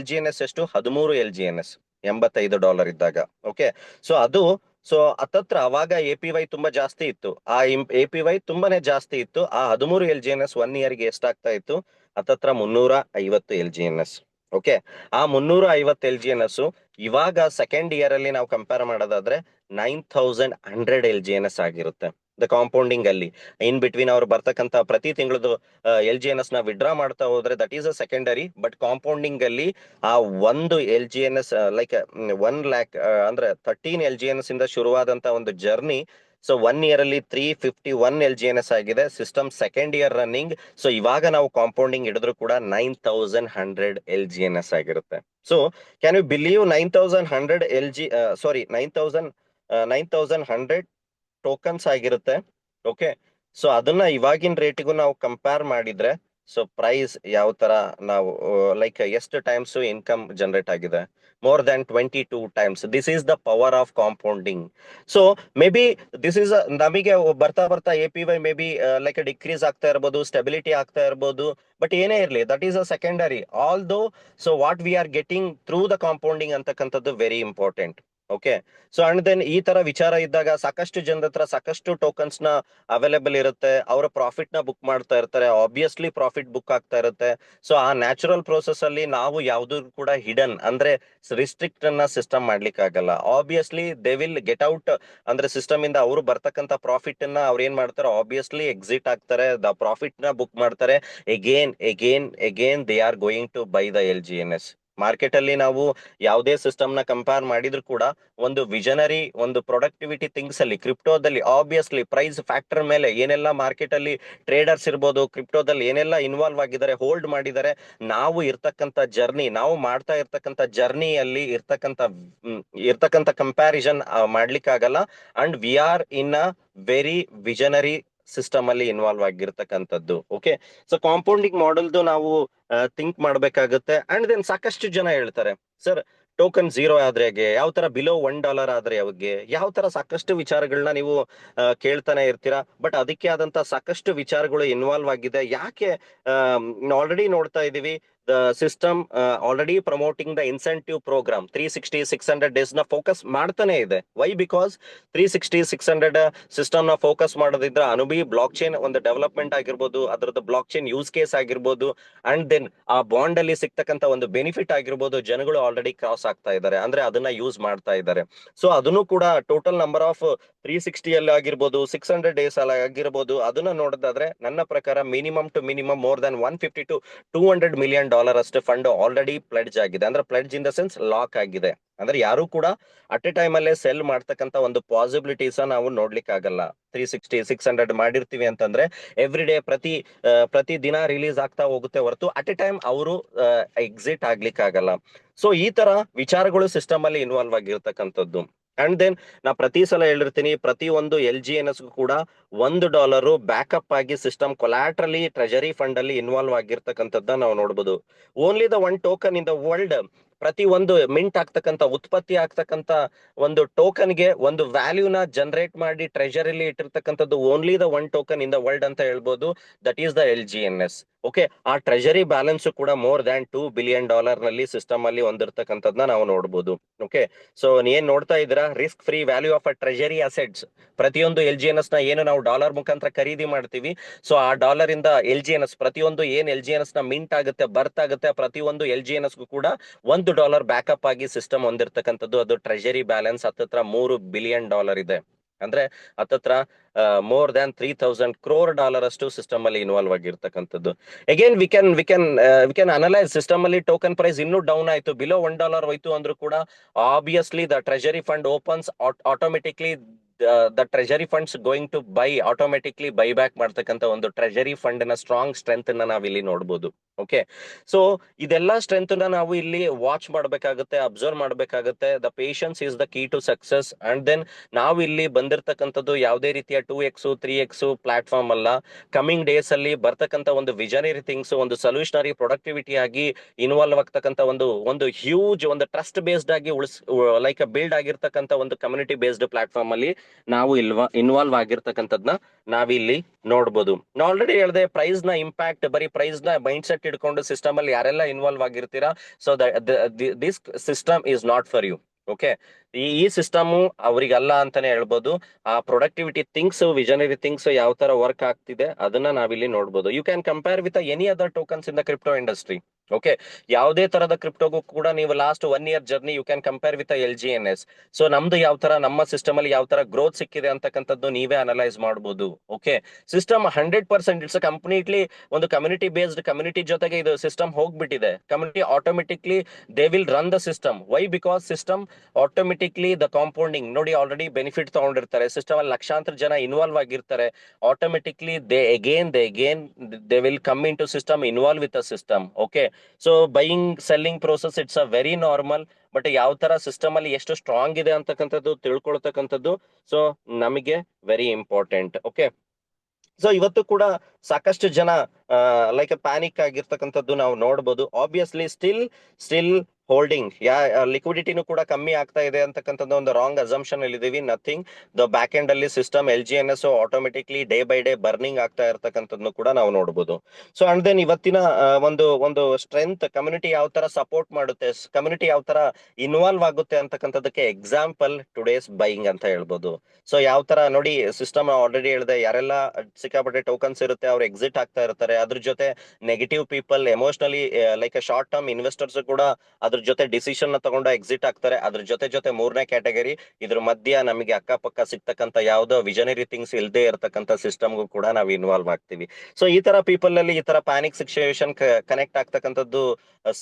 LGNS ಎಷ್ಟು, 13 LGNS $85 ಇದ್ದಾಗ. ಓಕೆ, ಸೊ ಅದು ಸೊ ಹತ್ತತ್ರ ಅವಾಗ ಎ ಪಿ ವೈ ತುಂಬಾ ಜಾಸ್ತಿ ಇತ್ತು. ಆ ಎ ಪಿ ವೈ ತುಂಬಾನೇ ಜಾಸ್ತಿ ಇತ್ತು. ಆ 13 ಎಲ್ ಜಿ ಎನ್ ಎಸ್ 1 ಇಯರ್ಗೆ ಎಷ್ಟಾಗ್ತಾ ಇತ್ತು? ಹತ್ತತ್ರ 350 L G N S. Okay, ಆ 350 ಎಲ್ ಜಿ ಎನ್ ಎಸ್ ಇವಾಗ ಸೆಕೆಂಡ್ ಇಯರ್ ಅಲ್ಲಿ ನಾವು ಕಂಪೇರ್ ಮಾಡೋದಾದ್ರೆ 9100 ಎಲ್ ಜಿ ಎನ್ ಎಸ್ ಆಗಿರುತ್ತೆ. ದ ಕಾಂಪೌಂಡಿಂಗ್ ಅಲ್ಲಿ ಇನ್ ಬಿಟ್ವೀನ್ ಅವ್ರು ಬರ್ತಕ್ಕಂತ ಪ್ರತಿ ತಿಂಗಳದು ಎಲ್ ಜಿ ಎನ್ ಎಸ್ ನ ವಿಡ್ರಾ ಮಾಡ್ತಾ ಹೋದ್ರೆ that is a secondary. But compounding ಅಲ್ಲಿ ಆ ಒಂದು L G N S like 1 lakh ಅಂದ್ರೆ 13 ಎಲ್ ಜಿ ಎನ್ ಎಸ್ ಇಂದ ಶುರುವಾದಂತ ಒಂದು ಜರ್ನಿ, ಸೊ 1 ಇಯರ್ ಅಲ್ಲಿ 351 ಎಲ್ ಜಿ ಎನ್ ಎಸ್ ಆಗಿದೆ. System second year running. So ಇವಾಗ ನಾವು ಕಾಂಪೌಂಡಿಂಗ್ ಹಿಡಿದ್ರು ಕೂಡ 9100 ಎಲ್ ಜಿ ಎನ್ ಎಸ್ ಆಗಿರುತ್ತೆ. So can you believe 9100 L G sorry 9100 tokens ಆಗಿರುತ್ತೆ. ಓಕೆ, ಸೊ ಅದನ್ನ ಇವಾಗಿನ ರೇಟಿಗೂ ನಾವು ಕಂಪೇರ್ ಮಾಡಿದ್ರೆ ಸೊ ಪ್ರೈಸ್ ಯಾವ ತರ ನಾವು ಲೈಕ್ ಎಷ್ಟು ಟೈಮ್ಸ್ ಇನ್ಕಮ್ ಜನರೇಟ್ ಆಗಿದೆ? More than 22 times. This is the power of compounding. So maybe this is ನಮಗೆ ಬರ್ತಾ ಬರ್ತಾ A P Y maybe like decrease ಆಗ್ತಾ ಇರ್ಬೋದು, ಸ್ಟೆಬಿಲಿಟಿ ಆಗ್ತಾ ಇರ್ಬೋದು. ಬಟ್ ಏನೇ ಇರಲಿ, that is a secondary. Although so what we are getting through the compounding ಅಂತಕ್ಕಂಥದ್ದು very important. Okay, so and then ಈ ತರ ವಿಚಾರ ಇದ್ದಾಗ ಸಾಕಷ್ಟು ಜನರ ಹತ್ರ ಸಾಕಷ್ಟು ಟೋಕನ್ಸ್ ನ ಅವೈಲೇಬಲ್ ಇರುತ್ತೆ. ಅವರ ಪ್ರಾಫಿಟ್ ನ ಬುಕ್ ಮಾಡ್ತಾ ಇರ್ತಾರೆ. ಆಬ್ವಿಯಸ್ಲಿ ಪ್ರಾಫಿಟ್ ಬುಕ್ ಆಗ್ತಾ ಇರುತ್ತೆ. ಸೊ ಆ ನ್ಯಾಚುರಲ್ ಪ್ರೋಸೆಸ್ ಅಲ್ಲಿ ನಾವು ಯಾವ್ದು ಕೂಡ ಹಿಡನ್ ಅಂದ್ರೆ ರಿಸ್ಟ್ರಿಕ್ಟ್ ಅನ್ನ ಸಿಸ್ಟಮ್ ಮಾಡ್ಲಿಕ್ಕೆ ಆಗಲ್ಲ. Obviously they will get out. ಅಂದ್ರೆ ಸಿಸ್ಟಮ್ ಇಂದ ಅವರು ಬರ್ತಕ್ಕಂತ ಪ್ರಾಫಿಟ್ ಅನ್ನ ಅವ್ರು ಏನ್ ಮಾಡ್ತಾರೆ? ಆಬ್ವಿಯಸ್ಲಿ ಎಕ್ಸಿಟ್ ಆಗ್ತಾರೆ, ದ ಪ್ರಾಫಿಟ್ ನ ಬುಕ್ ಮಾಡ್ತಾರೆ. Again they are going to buy the L G N S. Market ಅಲ್ಲಿ ನಾವು ಯಾವುದೇ ಸಿಸ್ಟಮ್ ನ ಕಂಪೇರ್ ಮಾಡಿದ್ರು ಕೂಡ ಒಂದು ವಿಷನರಿ, ಒಂದು ಪ್ರೊಡಕ್ಟಿವಿಟಿ ಥಿಂಗ್ಸ್ ಅಲ್ಲಿ ಕ್ರಿಪ್ಟೋದಲ್ಲಿ ಆಬ್ವಿಯಸ್ಲಿ ಪ್ರೈಸ್ ಫ್ಯಾಕ್ಟರ್ ಮೇಲೆ ಏನೆಲ್ಲ ಮಾರ್ಕೆಟ್ ಅಲ್ಲಿ ಟ್ರೇಡರ್ಸ್ ಇರ್ಬೋದು, ಕ್ರಿಪ್ಟೋದಲ್ಲಿ ಏನೆಲ್ಲ ಇನ್ವಾಲ್ವ್ ಆಗಿದ್ದಾರೆ, ಹೋಲ್ಡ್ ಮಾಡಿದ್ದಾರೆ, ನಾವು ಇರ್ತಕ್ಕಂಥ ಜರ್ನಿ, ನಾವು ಮಾಡ್ತಾ ಇರ್ತಕ್ಕಂಥ ಜರ್ನಿಯಲ್ಲಿ ಇರ್ತಕ್ಕಂಥ ಕಂಪ್ಯಾರಿಸನ್ ಮಾಡ್ಲಿಕ್ಕಾಗಲ್ಲ. And we are in a very visionary system ಅಲ್ಲಿ ಇನ್ವಾಲ್ವ್ ಆಗಿರ್ತಕ್ಕಂಥದ್ದು. ಓಕೆ, ಸೊ ಕಾಂಪೌಂಡಿಂಗ್ ಮಾಡೆಲ್ದು ನಾವು ಥಿಂಕ್ ಮಾಡ್ಬೇಕಾಗುತ್ತೆ. ಅಂಡ್ ದೆನ್ ಸಾಕಷ್ಟು ಜನ ಹೇಳ್ತಾರೆ, ಸರ್ ಟೋಕನ್ ಝೀರೋ ಆದ್ರೆ ಹೇಗೆ, ಯಾವ ತರ ಬಿಲೋ $1 ಆದ್ರೆ ಯಾವಾಗ, ಯಾವ ತರ ಸಾಕಷ್ಟು ವಿಚಾರಗಳನ್ನ ನೀವು ಕೇಳ್ತಾನೆ ಇರ್ತೀರಾ. ಬಟ್ ಅದಕ್ಕೆ ಆದಂತ ಸಾಕಷ್ಟು ವಿಚಾರಗಳು ಇನ್ವಾಲ್ವ್ ಆಗಿದೆ. ಯಾಕೆ ಆಲ್ರೆಡಿ ನೋಡ್ತಾ ಇದೀವಿ, the system already promoting the incentive program 360-600 days ನ ಫೋಕಸ್ ಮಾಡ್ತಾನೆ ಇದೆ. ವೈ? ಬಿಕಾಸ್ 360-600 ಸಿಸ್ಟಮ್ ನ ಫೋಕಸ್ ಮಾಡೋದಿದ್ರೆ ಅನುಬಿ ಬ್ಲಾಕ್ ಚೈನ್ ಒಂದು ಡೆವಲಪ್ಮೆಂಟ್ ಆಗಿರ್ಬೋದು, ಅದರದ್ದು ಬ್ಲಾಕ್ ಚೈನ್ ಯೂಸ್ ಕೇಸ್ ಆಗಿರ್ಬೋದು, ಅಂಡ್ ದೆನ್ ಆ ಬಾಂಡ್ ಅಲ್ಲಿ ಸಿಗ್ತಕ್ಕಂತ ಒಂದು ಬೆನಿಫಿಟ್ ಆಗಿರ್ಬೋದು, ಜನಗಳು ಆಲ್ರೆಡಿ ಕ್ರಾಸ್ ಆಗ್ತಾ ಇದ್ದಾರೆ, ಅಂದ್ರೆ ಅದನ್ನ ಯೂಸ್ ಮಾಡ್ತಾ ಇದ್ದಾರೆ. ಸೊ ಅದನ್ನು ಕೂಡ ಟೋಟಲ್ ನಂಬರ್ ಆಫ್ 360 ಅಲ್ಲಿ ಆಗಿರ್ಬೋದು, 600 ಡೇಸ್ ಅಲ್ಲಿ ಆಗಿರ್ಬೋದು, ಅದನ್ನ ನೋಡೋದಾದ್ರೆ ನನ್ನ ಪ್ರಕಾರ minimum to minimum more than $150-200 million ಅಷ್ಟು ಫಂಡ್ ಆಲ್ರೆಡಿ ಪ್ಲೆಡ್ಜ್ ಆಗಿದೆ. ಅಂದ್ರೆ pledge in the sense lock ಆಗಿದೆ. ಅಂದ್ರೆ ಯಾರು ಕೂಡ ಅಟ್ ಎ ಟೈಮ್ ಅಲ್ಲೇ ಸೆಲ್ ಮಾಡ್ತಕ್ಕಂತ ಒಂದು ಪಾಸಿಬಿಲಿಟೀಸ್ ನಾವು ನೋಡ್ಲಿಕ್ಕೆ ಆಗಲ್ಲ. 360-600 ಮಾಡಿರ್ತೀವಿ ಅಂತಂದ್ರೆ ಎವ್ರಿ ಡೇ ಪ್ರತಿ ದಿನ ರಿಲೀಸ್ ಆಗ್ತಾ ಹೋಗುತ್ತೆ ಹೊರತು ಅಟ್ ಎ ಟೈಮ್ ಅವರು ಎಕ್ಸಿಟ್ ಆಗ್ಲಿಕ್ಕೆ ಆಗಲ್ಲ. ಸೊ ಈ ತರ ವಿಚಾರಗಳು ಸಿಸ್ಟಮ್ ಅಲ್ಲಿ ಇನ್ವಾಲ್ವ್ ಆಗಿರ್ತಕ್ಕಂಥದ್ದು. ಅಂಡ್ ದೆನ್ ನಾ ಪ್ರತಿ ಸಲ ಹೇಳಿರ್ತೀನಿ, ಪ್ರತಿ ಒಂದು ಎಲ್ ಜಿ ಎನ್ ಎಸ್ ಕೂಡ $1 ಬ್ಯಾಕಪ್ ಆಗಿ ಸಿಸ್ಟಮ್ ಕೊಲಾಟ್ರಲಿ ಟ್ರೆಜರಿ ಫಂಡ್ ಅಲ್ಲಿ ಇನ್ವಾಲ್ವ್ ಆಗಿರ್ತಕ್ಕಂಥದ್ದನ್ನ ನಾವು ನೋಡ್ಬೋದು. Only the one token in the world, ಪ್ರತಿ ಒಂದು ಮಿಂಟ್ ಆಗ್ತಕ್ಕಂಥ, ಉತ್ಪತ್ತಿ ಆಗ್ತಕ್ಕಂಥ ಒಂದು ಟೋಕನ್ಗೆ ಒಂದು ವ್ಯಾಲ್ಯೂನ ಜನರೇಟ್ ಮಾಡಿ ಟ್ರೆಜರಿಲಿ ಇಟ್ಟಿರ್ತಕ್ಕಂಥದ್ದು only the one token in the world ಅಂತ ಹೇಳ್ಬೋದು. That is the L G N S. Okay, ಆ ಟ್ರೆಜರಿ ಬ್ಯಾಲೆನ್ಸ್ ಕೂಡ ಮೋರ್ ದ್ಯಾನ್ $2 billion ನಲ್ಲಿ ಸಿಸ್ಟಮ್ ಅಲ್ಲಿ ಹೊಂದಿರತಕ್ಕಂಥದ್ದನ್ನ ನಾವು ನೋಡ್ಬೋದು. ಓಕೆ, ಸೊ ಏನ್ ನೋಡ್ತಾ ಇದ್ದೀರಾ, risk free value of a treasury assets. ಪ್ರತಿಯೊಂದು ಎಲ್ ಜಿ ಎನ್ ಎಸ್ ನ ಏನು ನಾವು ಡಾಲರ್ ಮುಖಾಂತರ ಖರೀದಿ ಮಾಡ್ತೀವಿ, ಸೊ ಆ ಡಾಲರ್ ಇಂದ ಎಲ್ ಜಿ ಎನ್ ಎಸ್ ಪ್ರತಿಯೊಂದು ಏನ್ ಎಲ್ ಜಿ ಎನ್ ಎಸ್ ನ ಮಿಂಟ್ ಆಗುತ್ತೆ, ಬರ್ತ್ ಆಗುತ್ತೆ, ಪ್ರತಿಯೊಂದು ಎಲ್ ಜಿ ಎನ್ ಎಸ್ ಕೂಡ $1 ಬ್ಯಾಕಪ್ ಆಗಿ ಸಿಸ್ಟಮ್ ಹೊಂದಿರತಕ್ಕಂಥದ್ದು. ಅದು ಟ್ರೆಜರಿ ಬ್ಯಾಲೆನ್ಸ್ ಹತ್ತತ್ರ $3 billion ಇದೆ. ಅಂದ್ರೆ ಹತ್ತತ್ರ ಮೋರ್ ದ್ಯಾನ್ $3,000 ಅಷ್ಟು ಸಿಸ್ಟಮ್ ಅಲ್ಲಿ ಇನ್ವಾಲ್ವ್ ಆಗಿರ್ತಕ್ಕಂಥದ್ದು. Again we can analyse system ಅಲ್ಲಿ ಟೋಕನ್ ಪ್ರೈಸ್ ಇನ್ನೂ ಡೌನ್ ಆಯ್ತು, ಬಿಲೋ $1 ಹೋಯ್ತು ಅಂದ್ರೂ ಕೂಡ obviously the treasury fund opens automatically, the treasury funds going to buy automatically buy back ಮಾಡ್ತಕ್ಕಂಥ ಒಂದು ಟ್ರೆಜರಿ ಫಂಡ್ ನ ಸ್ಟ್ರಾಂಗ್ ಸ್ಟ್ರೆಂತ್ ನ ನಾವು ಇಲ್ಲಿ ನೋಡ್ಬೋದು. ಓಕೆ, ಸೊ ಇದೆಲ್ಲ ಸ್ಟ್ರೆಂತ್ ನ ನಾವು ಇಲ್ಲಿ ವಾಚ್ ಮಾಡ್ಬೇಕಾಗುತ್ತೆ, ಅಬ್ಸರ್ವ್ ಮಾಡ್ಬೇಕಾಗುತ್ತೆ. The patience is the key to success. And then ನಾವು ಇಲ್ಲಿ ಬಂದಿರತಕ್ಕಂಥದ್ದು ಯಾವುದೇ ರೀತಿಯ 2x 3x ಪ್ಲಾಟ್ಫಾರ್ಮ್ ಅಲ್ಲ. ಕಮಿಂಗ್ ಡೇಸ್ ಅಲ್ಲಿ ಬರ್ತಕ್ಕಂಥ ಒಂದು ವಿಷನರಿ ಥಿಂಗ್ಸ್, ಒಂದು ಸೊಲ್ಯೂಷನರಿ ಪ್ರೊಡಕ್ಟಿವಿಟಿ ಆಗಿ ಇನ್ವಾಲ್ವ್ ಆಗ್ತಕ್ಕಂಥ ಒಂದು ಹ್ಯೂಜ್ ಒಂದು ಟ್ರಸ್ಟ್ ಬೇಸ್ಡ್ ಆಗಿ ಲೈಕ್ ಬಿಲ್ಡ್ ಆಗಿರ್ತಕ್ಕಂಥ ಒಂದು ಕಮ್ಯುನಿಟಿ ಬೇಸ್ಡ್ ಪ್ಲಾಟ್ಫಾರ್ಮ್ ಅಲ್ಲಿ ನಾವು ಇನ್ವಾಲ್ವ್ ಆಗಿರ್ತಕ್ಕಂಥದ್ನ ನಾವಿಲ್ಲಿ ನೋಡ್ಬೋದು. ನಾ ಆಲ್ರೆಡಿ ಹೇಳಿದೆ, ಪ್ರೈಸ್ ನ ಇಂಪ್ಯಾಕ್ಟ್, ಬರೀ ಪ್ರೈಸ್ ನ ಮೈಂಡ್ ಸೆಟ್ ಇಟ್ಕೊಂಡು ಸಿಸ್ಟಮ್ ಅಲ್ಲಿ ಯಾರೆಲ್ಲ ಇನ್ವಾಲ್ವ್ ಆಗಿರ್ತೀರಾ, so this system is not for you. Okay, ಈ ಸಿಸ್ಟಮ್ ಅವ್ರಿಗಲ್ಲ ಅಂತಾನೆ ಹೇಳ್ಬೋದು. ಆ ಪ್ರೊಡಕ್ಟಿವಿಟಿ ಥಿಂಗ್ಸ್, ವಿಷನರಿ ಥಿಂಗ್ಸ್ ಯಾವ ತರ ವರ್ಕ್ ಆಗ್ತಿದೆ ಅದನ್ನ ನಾವಿಲ್ಲಿ ನೋಡ್ಬೋದು. You can compare with any other tokens in the crypto industry. Okay, ಯಾವುದೇ ತರದ ಕ್ರಿಪ್ಟೋಗೂ ಕೂಡ ನೀವು last 1 year journey you can compare with LGNS. So ನಮ್ದು ಯಾವ ತರ, ನಮ್ಮ ಸಿಸ್ಟಮ್ ಅಲ್ಲಿ ಯಾವ ತರ ಗ್ರೋತ್ ಸಿಕ್ಕಿದೆ ಅಂತಕ್ಕಂಥದ್ದು ನೀವೇ ಅನಲೈಸ್ ಮಾಡಬಹುದು. ಓಕೆ, ಸಿಸ್ಟಮ್ 100% ಇಟ್ಸ್ ಕಂಪ್ಲೀಟ್ಲಿ ಒಂದು ಕಮ್ಯುನಿಟಿ ಬೇಸ್ಡ್, ಕಮ್ಯುನಿಟಿ ಜೊತೆಗೆ ಇದು ಸಿಸ್ಟಮ್ ಹೋಗ್ಬಿಟ್ಟಿದೆ. Community automatically they will run the system. Why? Because system automatically the compounding ನೋಡಿ, ಆಲ್ರೆಡಿ ಬೆನಿಫಿಟ್ ತಗೊಂಡಿರ್ತಾರೆ ಸಿಸ್ಟಮ್ ಅಲ್ಲಿ, ಲಕ್ಷಾಂತರ ಜನ ಇನ್ವಾಲ್ವ್ ಆಗಿರ್ತಾರೆ. Automatically they will come in to system, involve with the system. Okay, so buying selling process it's a very normal. But ಯಾವ ತರ system ಅಲ್ಲಿ ಎಷ್ಟು ಸ್ಟ್ರಾಂಗ್ ಇದೆ ಅಂತಕ್ಕಂಥದ್ದು ತಿಳ್ಕೊಳ್ತಕ್ಕಂಥದ್ದು ಸೊ ನಮಗೆ ವೆರಿ ಇಂಪಾರ್ಟೆಂಟ್. ಓಕೆ, ಸೊ ಇವತ್ತು ಕೂಡ ಸಾಕಷ್ಟು ಜನ ಲೈಕ್ ಪ್ಯಾನಿಕ್ ಆಗಿರ್ತಕ್ಕಂಥದ್ದು ನಾವು ನೋಡ್ಬೋದು. ಆಬ್ವಿಯಸ್ಲಿ ಸ್ಟಿಲ್ ಹೋಲ್ಡಿಂಗ್, ಲಿಕ್ವಿಡಿಟಿನೂ ಕೂಡ ಕಮ್ಮಿ ಆಗ್ತಾ ಇದೆ ಅಂತಕ್ಕಂಥದ್ದು ಒಂದು ರಾಂಗ್ ಅಸಂಪ್ಷನ್ ಅಲ್ಲಿ ಇದೀವಿ. ನಥಿಂಗ್, ದ ಬ್ಯಾಕ್ ಎಂಡ್ ಅಲ್ಲಿ system LGNS automatically day by day burning ಆಗ್ತಾ ಇರ್ತಕ್ಕಂಥದ್ದನ್ನು ಕೂಡ ನಾವು ನೋಡ್ಬೋದು. ಸೊ ಅಂಡ್ ದೆನ್ ಇವತ್ತಿನ ಒಂದು ಒಂದು ಸ್ಟ್ರೆಂತ್, ಕಮ್ಯುನಿಟಿ ಯಾವ ತರ ಸಪೋರ್ಟ್ ಮಾಡುತ್ತೆ, ಕಮ್ಯುನಿಟಿ ಯಾವ ತರ ಇನ್ವಾಲ್ವ್ ಆಗುತ್ತೆ ಅಂತಕ್ಕಂಥದ್ದಕ್ಕೆ ಎಕ್ಸಾಂಪಲ್ ಟುಡೇಸ್ ಬೈಯಿಂಗ್ ಅಂತ ಹೇಳ್ಬೋದು. ಸೊ ಯಾವ ತರ ನೋಡಿ, ಸಿಸ್ಟಮ್ ಆಲ್ರೆಡಿ ಹೇಳಿದೆ, ಯಾರೆಲ್ಲ ಸಿಕ್ಕಾಪಟ್ಟೆ ಟೋಕನ್ಸ್ ಇರುತ್ತೆ ಅವ್ರು ಎಕ್ಸಿಟ್ ಆಗ್ತಾ ಇರ್ತಾರೆ. ಅದ್ರ ಜೊತೆ negative people, emotionally like short term investors ಕೂಡ ಅದ್ರ ಜೊತೆ ಡಿಸಿಷನ್ ತಗೊಂಡು ಎಕ್ಸಿಟ್ ಆಗ್ತಾರೆ. ಅದ್ರ ಜೊತೆ ಮೂರನೇ ಕ್ಯಾಟಗರಿ, ಇದ್ರ ಮಧ್ಯ ನಮಗೆ ಅಕ್ಕಪಕ್ಕ ಸಿಗ್ತಕ್ಕಂಥ ಯಾವ್ದೋ ವಿಷನರಿ ಥಿಂಗ್ಸ್ ಇಲ್ಲದೆ ಇರತಕ್ಕಂಥ ಸಿಸ್ಟಮ್ಗೂ ಕೂಡ ನಾವು ಇನ್ವಾಲ್ವ್ ಆಗ್ತೀವಿ. ಸೊ ಈ ತರ ಪೀಪಲ್ ಅಲ್ಲಿ ಈ ತರ ಪ್ಯಾನಿಕ್ ಸಿಚುಯೇಷನ್ ಕನೆಕ್ಟ್ ಆಗ್ತಕ್ಕಂಥದ್ದು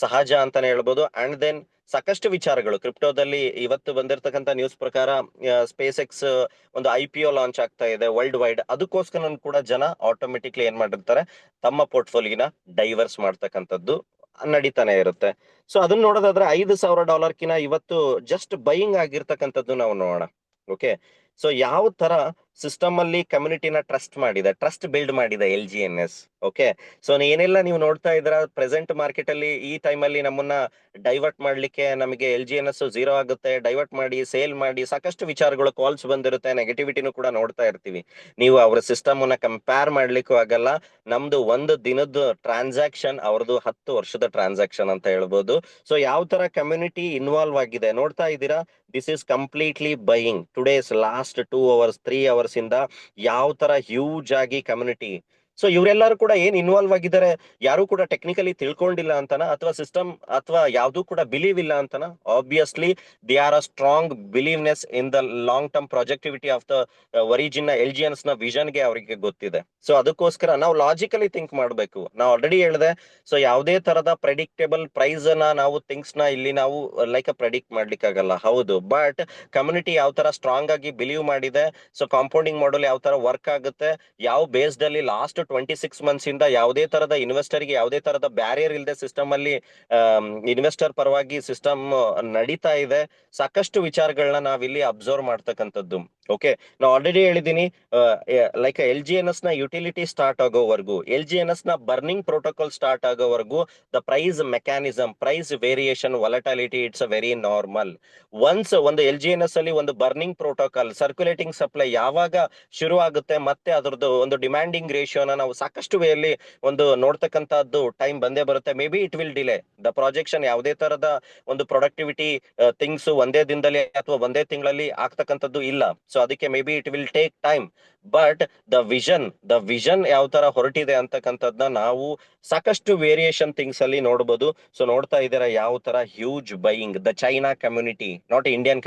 ಸಹಜ ಅಂತಾನೆ ಹೇಳ್ಬೋದು. ಅಂಡ್ ದೆನ್ ಸಾಕಷ್ಟು ವಿಚಾರಗಳು ಕ್ರಿಪ್ಟೋದಲ್ಲಿ ಇವತ್ತು ಬಂದಿರತಕ್ಕಂಥ ನ್ಯೂಸ್ ಪ್ರಕಾರ ಸ್ಪೇಸ್ ಎಕ್ಸ್ ಒಂದು IPO ಲಾಂಚ್ ಆಗ್ತಾ ಇದೆ ವರ್ಲ್ಡ್ ವೈಡ್. ಅದಕ್ಕೋಸ್ಕರ ಕೂಡ ಜನ ಆಟೋಮೆಟಿಕ್ಲಿ ಏನ್ ಮಾಡಿರ್ತಾರೆ, ತಮ್ಮ ಪೋರ್ಟ್ಫೋಲಿಯೋನ ಡೈವರ್ಸ್ ಮಾಡ್ತಕ್ಕಂಥದ್ದು ನಡೀತಾನೆ ಇರುತ್ತೆ. ಸೊ ಅದನ್ನ ನೋಡೋದಾದ್ರೆ $5,000 ಇವತ್ತು ಜಸ್ಟ್ ಬೈಯಿಂಗ್ ಆಗಿರ್ತಕ್ಕಂಥದ್ದು ನಾವು ನೋಡೋಣ. ಓಕೆ, ಸೊ ಯಾವ ತರ ಸಿಸ್ಟಮ್ ಅಲ್ಲಿ ಕಮ್ಯುನಿಟಿನ ಟ್ರಸ್ಟ್ ಬಿಲ್ಡ್ ಮಾಡಿದೆ LGNS. ಓಕೆ, ಸೊ ಏನೆಲ್ಲ ನೀವು ನೋಡ್ತಾ ಇದ್ರ ಪ್ರೆಸೆಂಟ್ ಮಾರ್ಕೆಟ್ ಅಲ್ಲಿ ಈ ಟೈಮ್ ಅಲ್ಲಿ ನಮ್ಮನ್ನ ಡೈವರ್ಟ್ ಮಾಡ್ಲಿಕ್ಕೆ, ನಮಗೆ LGNS 0 ಆಗುತ್ತೆ, ಡೈವರ್ಟ್ ಮಾಡಿ, ಸೇಲ್ ಮಾಡಿ, ಸಾಕಷ್ಟು ವಿಚಾರಗಳು ಕಾಲ್ಸ್ ಬಂದಿರುತ್ತೆ, ನೆಗೆಟಿವಿಟಿನೂ ಕೂಡ ನೋಡ್ತಾ ಇರ್ತೀವಿ. ನೀವು ಅವರ ಸಿಸ್ಟಮ್ ಅನ್ನ ಕಂಪೇರ್ ಮಾಡ್ಲಿಕ್ಕೂ ಆಗಲ್ಲ. ನಮ್ದು ಒಂದು ದಿನದ ಟ್ರಾನ್ಸಾಕ್ಷನ್, ಅವ್ರದ್ದು 10 ವರ್ಷದ ಟ್ರಾನ್ಸಾಕ್ಷನ್ ಅಂತ ಹೇಳ್ಬೋದು. ಸೊ ಯಾವ ತರ ಕಮ್ಯುನಿಟಿ ಇನ್ವಾಲ್ವ್ ಆಗಿದೆ ನೋಡ್ತಾ ಇದ್ದೀರಾ. This is completely buying today's last 2 hours 3 hours ಇಂದ ಯಾವ ತರ ಹ್ಯೂಜ್ ಆಗಿ ಕಮ್ಯುನಿಟಿ. ಸೊ ಇವರೆಲ್ಲರೂ ಕೂಡ ಏನ್ ಇನ್ವಾಲ್ವ್ ಆಗಿದ್ದಾರೆ, ಯಾರು ಕೂಡ ಟೆಕ್ನಿಕಲಿ ತಿಳ್ಕೊಂಡಿಲ್ಲ ಅಂತನ, ಅಥವಾ ಸಿಸ್ಟಮ್ ಅಥವಾ ಯಾವ್ದು ಕೂಡ ಬಿಲೀವ್ ಇಲ್ಲ ಅಂತನ? Obviously they are a strong believeness in the long term productivity of the origin LGNS ನ ವಿಷನ್ಗೆ ಅವರಿಗೆ ಗೊತ್ತಿದೆ. ಸೊ ಅದಕ್ಕೋಸ್ಕರ ನಾವು ಲಾಜಿಕಲಿ ಥಿಂಕ್ ಮಾಡಬೇಕು. ನಾವು ಆಲ್ರೆಡಿ ಹೇಳಿದೆ, ಸೊ ಯಾವುದೇ ತರದ ಪ್ರೆಡಿಕ್ಟೇಬಲ್ ಪ್ರೈಸ್ ನಾವು ಥಿಂಗ್ಸ್ ನ ಇಲ್ಲಿ ನಾವು ಲೈಕ್ ಪ್ರೆಡಿಕ್ಟ್ ಮಾಡ್ಲಿಕ್ಕಾಗಲ್ಲ. ಹೌದು, ಬಟ್ ಕಮ್ಯುನಿಟಿ ಯಾವ ತರ ಸ್ಟ್ರಾಂಗ್ ಆಗಿ ಬಿಲೀವ್ ಮಾಡಿದೆ, ಸೊ ಕಾಂಪೌಂಡಿಂಗ್ ಮಾಡಲ್ ಯಾವ ತರ ವರ್ಕ್ ಆಗುತ್ತೆ, ಯಾವ ಬೇಸ್ಡ್ ಅಲ್ಲಿ ಲಾಸ್ಟ್ 26 months ಇಂದ ಯಾವುದೇ ತರದ ಇನ್ವೆಸ್ಟರ್ ಗೆ ಯಾವುದೇ ತರದ ಬ್ಯಾರಿಯರ್ ಇಲ್ಲದೆ ಸಿಸ್ಟಮ್ ಅಲ್ಲಿ ಇನ್ವೆಸ್ಟರ್ ಪರವಾಗಿ ಸಿಸ್ಟಮ್ ನಡೀತಾ ಇದೆ. ಸಾಕಷ್ಟು ವಿಚಾರಗಳನ್ನ ನಾವಿಲ್ಲಿ ಅಬ್ಸರ್ವ್ ಮಾಡ್ತಕ್ಕಂಥದ್ದು. ಓಕೆ, ನಾವು ಆಲ್ರೆಡಿ ಹೇಳಿದೀನಿ, ಲೈಕ್ LGNS ನ ಯುಟಿಲಿಟಿ ಸ್ಟಾರ್ಟ್ ಆಗೋವರೆಗೂ, LGNS ನ ಬರ್ನಿಂಗ್ ಪ್ರೋಟೋಕಾಲ್ ಸ್ಟಾರ್ಟ್ ಆಗೋವರೆಗೂ the price mechanism, price variation, volatility it's a very normal. Once ಒಂದು LGNS ಅಲ್ಲಿ ಒಂದು ಬರ್ನಿಂಗ್ ಪ್ರೋಟೋಕಾಲ್, ಸರ್ಕ್ಯುಲೇಟಿಂಗ್ ಸಪ್ಲೈ ಯಾವಾಗ ಶುರು ಆಗುತ್ತೆ, ಮತ್ತೆ ಅದರದ್ದು ಒಂದು ಡಿಮ್ಯಾಂಡಿಂಗ್ ರೇಷಿಯೋನ ನಾವು ಸಾಕಷ್ಟು ವೇಯಲ್ಲಿ ಒಂದು ನೋಡ್ತಕ್ಕಂತಹದ್ದು ಟೈಮ್ ಬಂದೇ ಬರುತ್ತೆ. Maybe it will delay the projection. ಯಾವುದೇ ತರದ ಒಂದು ಪ್ರೊಡಕ್ಟಿವಿಟಿ ಥಿಂಗ್ಸ್ ಒಂದೇ ದಿನದಲ್ಲಿ ಅಥವಾ ಒಂದೇ ತಿಂಗಳಲ್ಲಿ ಆಗ್ತಕ್ಕಂಥದ್ದು ಇಲ್ಲ. ಸೊ ಅದಕ್ಕೆ may be it will take time. But the vision ಯಾವ ತರ ಹೊರಟಿದೆ ಅಂತಕ್ಕಂಥದ್ನ ನಾವು ಸಾಕಷ್ಟು ವೇರಿಯೇಷನ್ ಥಿಂಗ್ಸ್ ಅಲ್ಲಿ ನೋಡಬಹುದು. ಸೊ ನೋಡ್ತಾ ಇದ್ದೀರಾ ಯಾವ ತರ huge buying. The China community, not Indian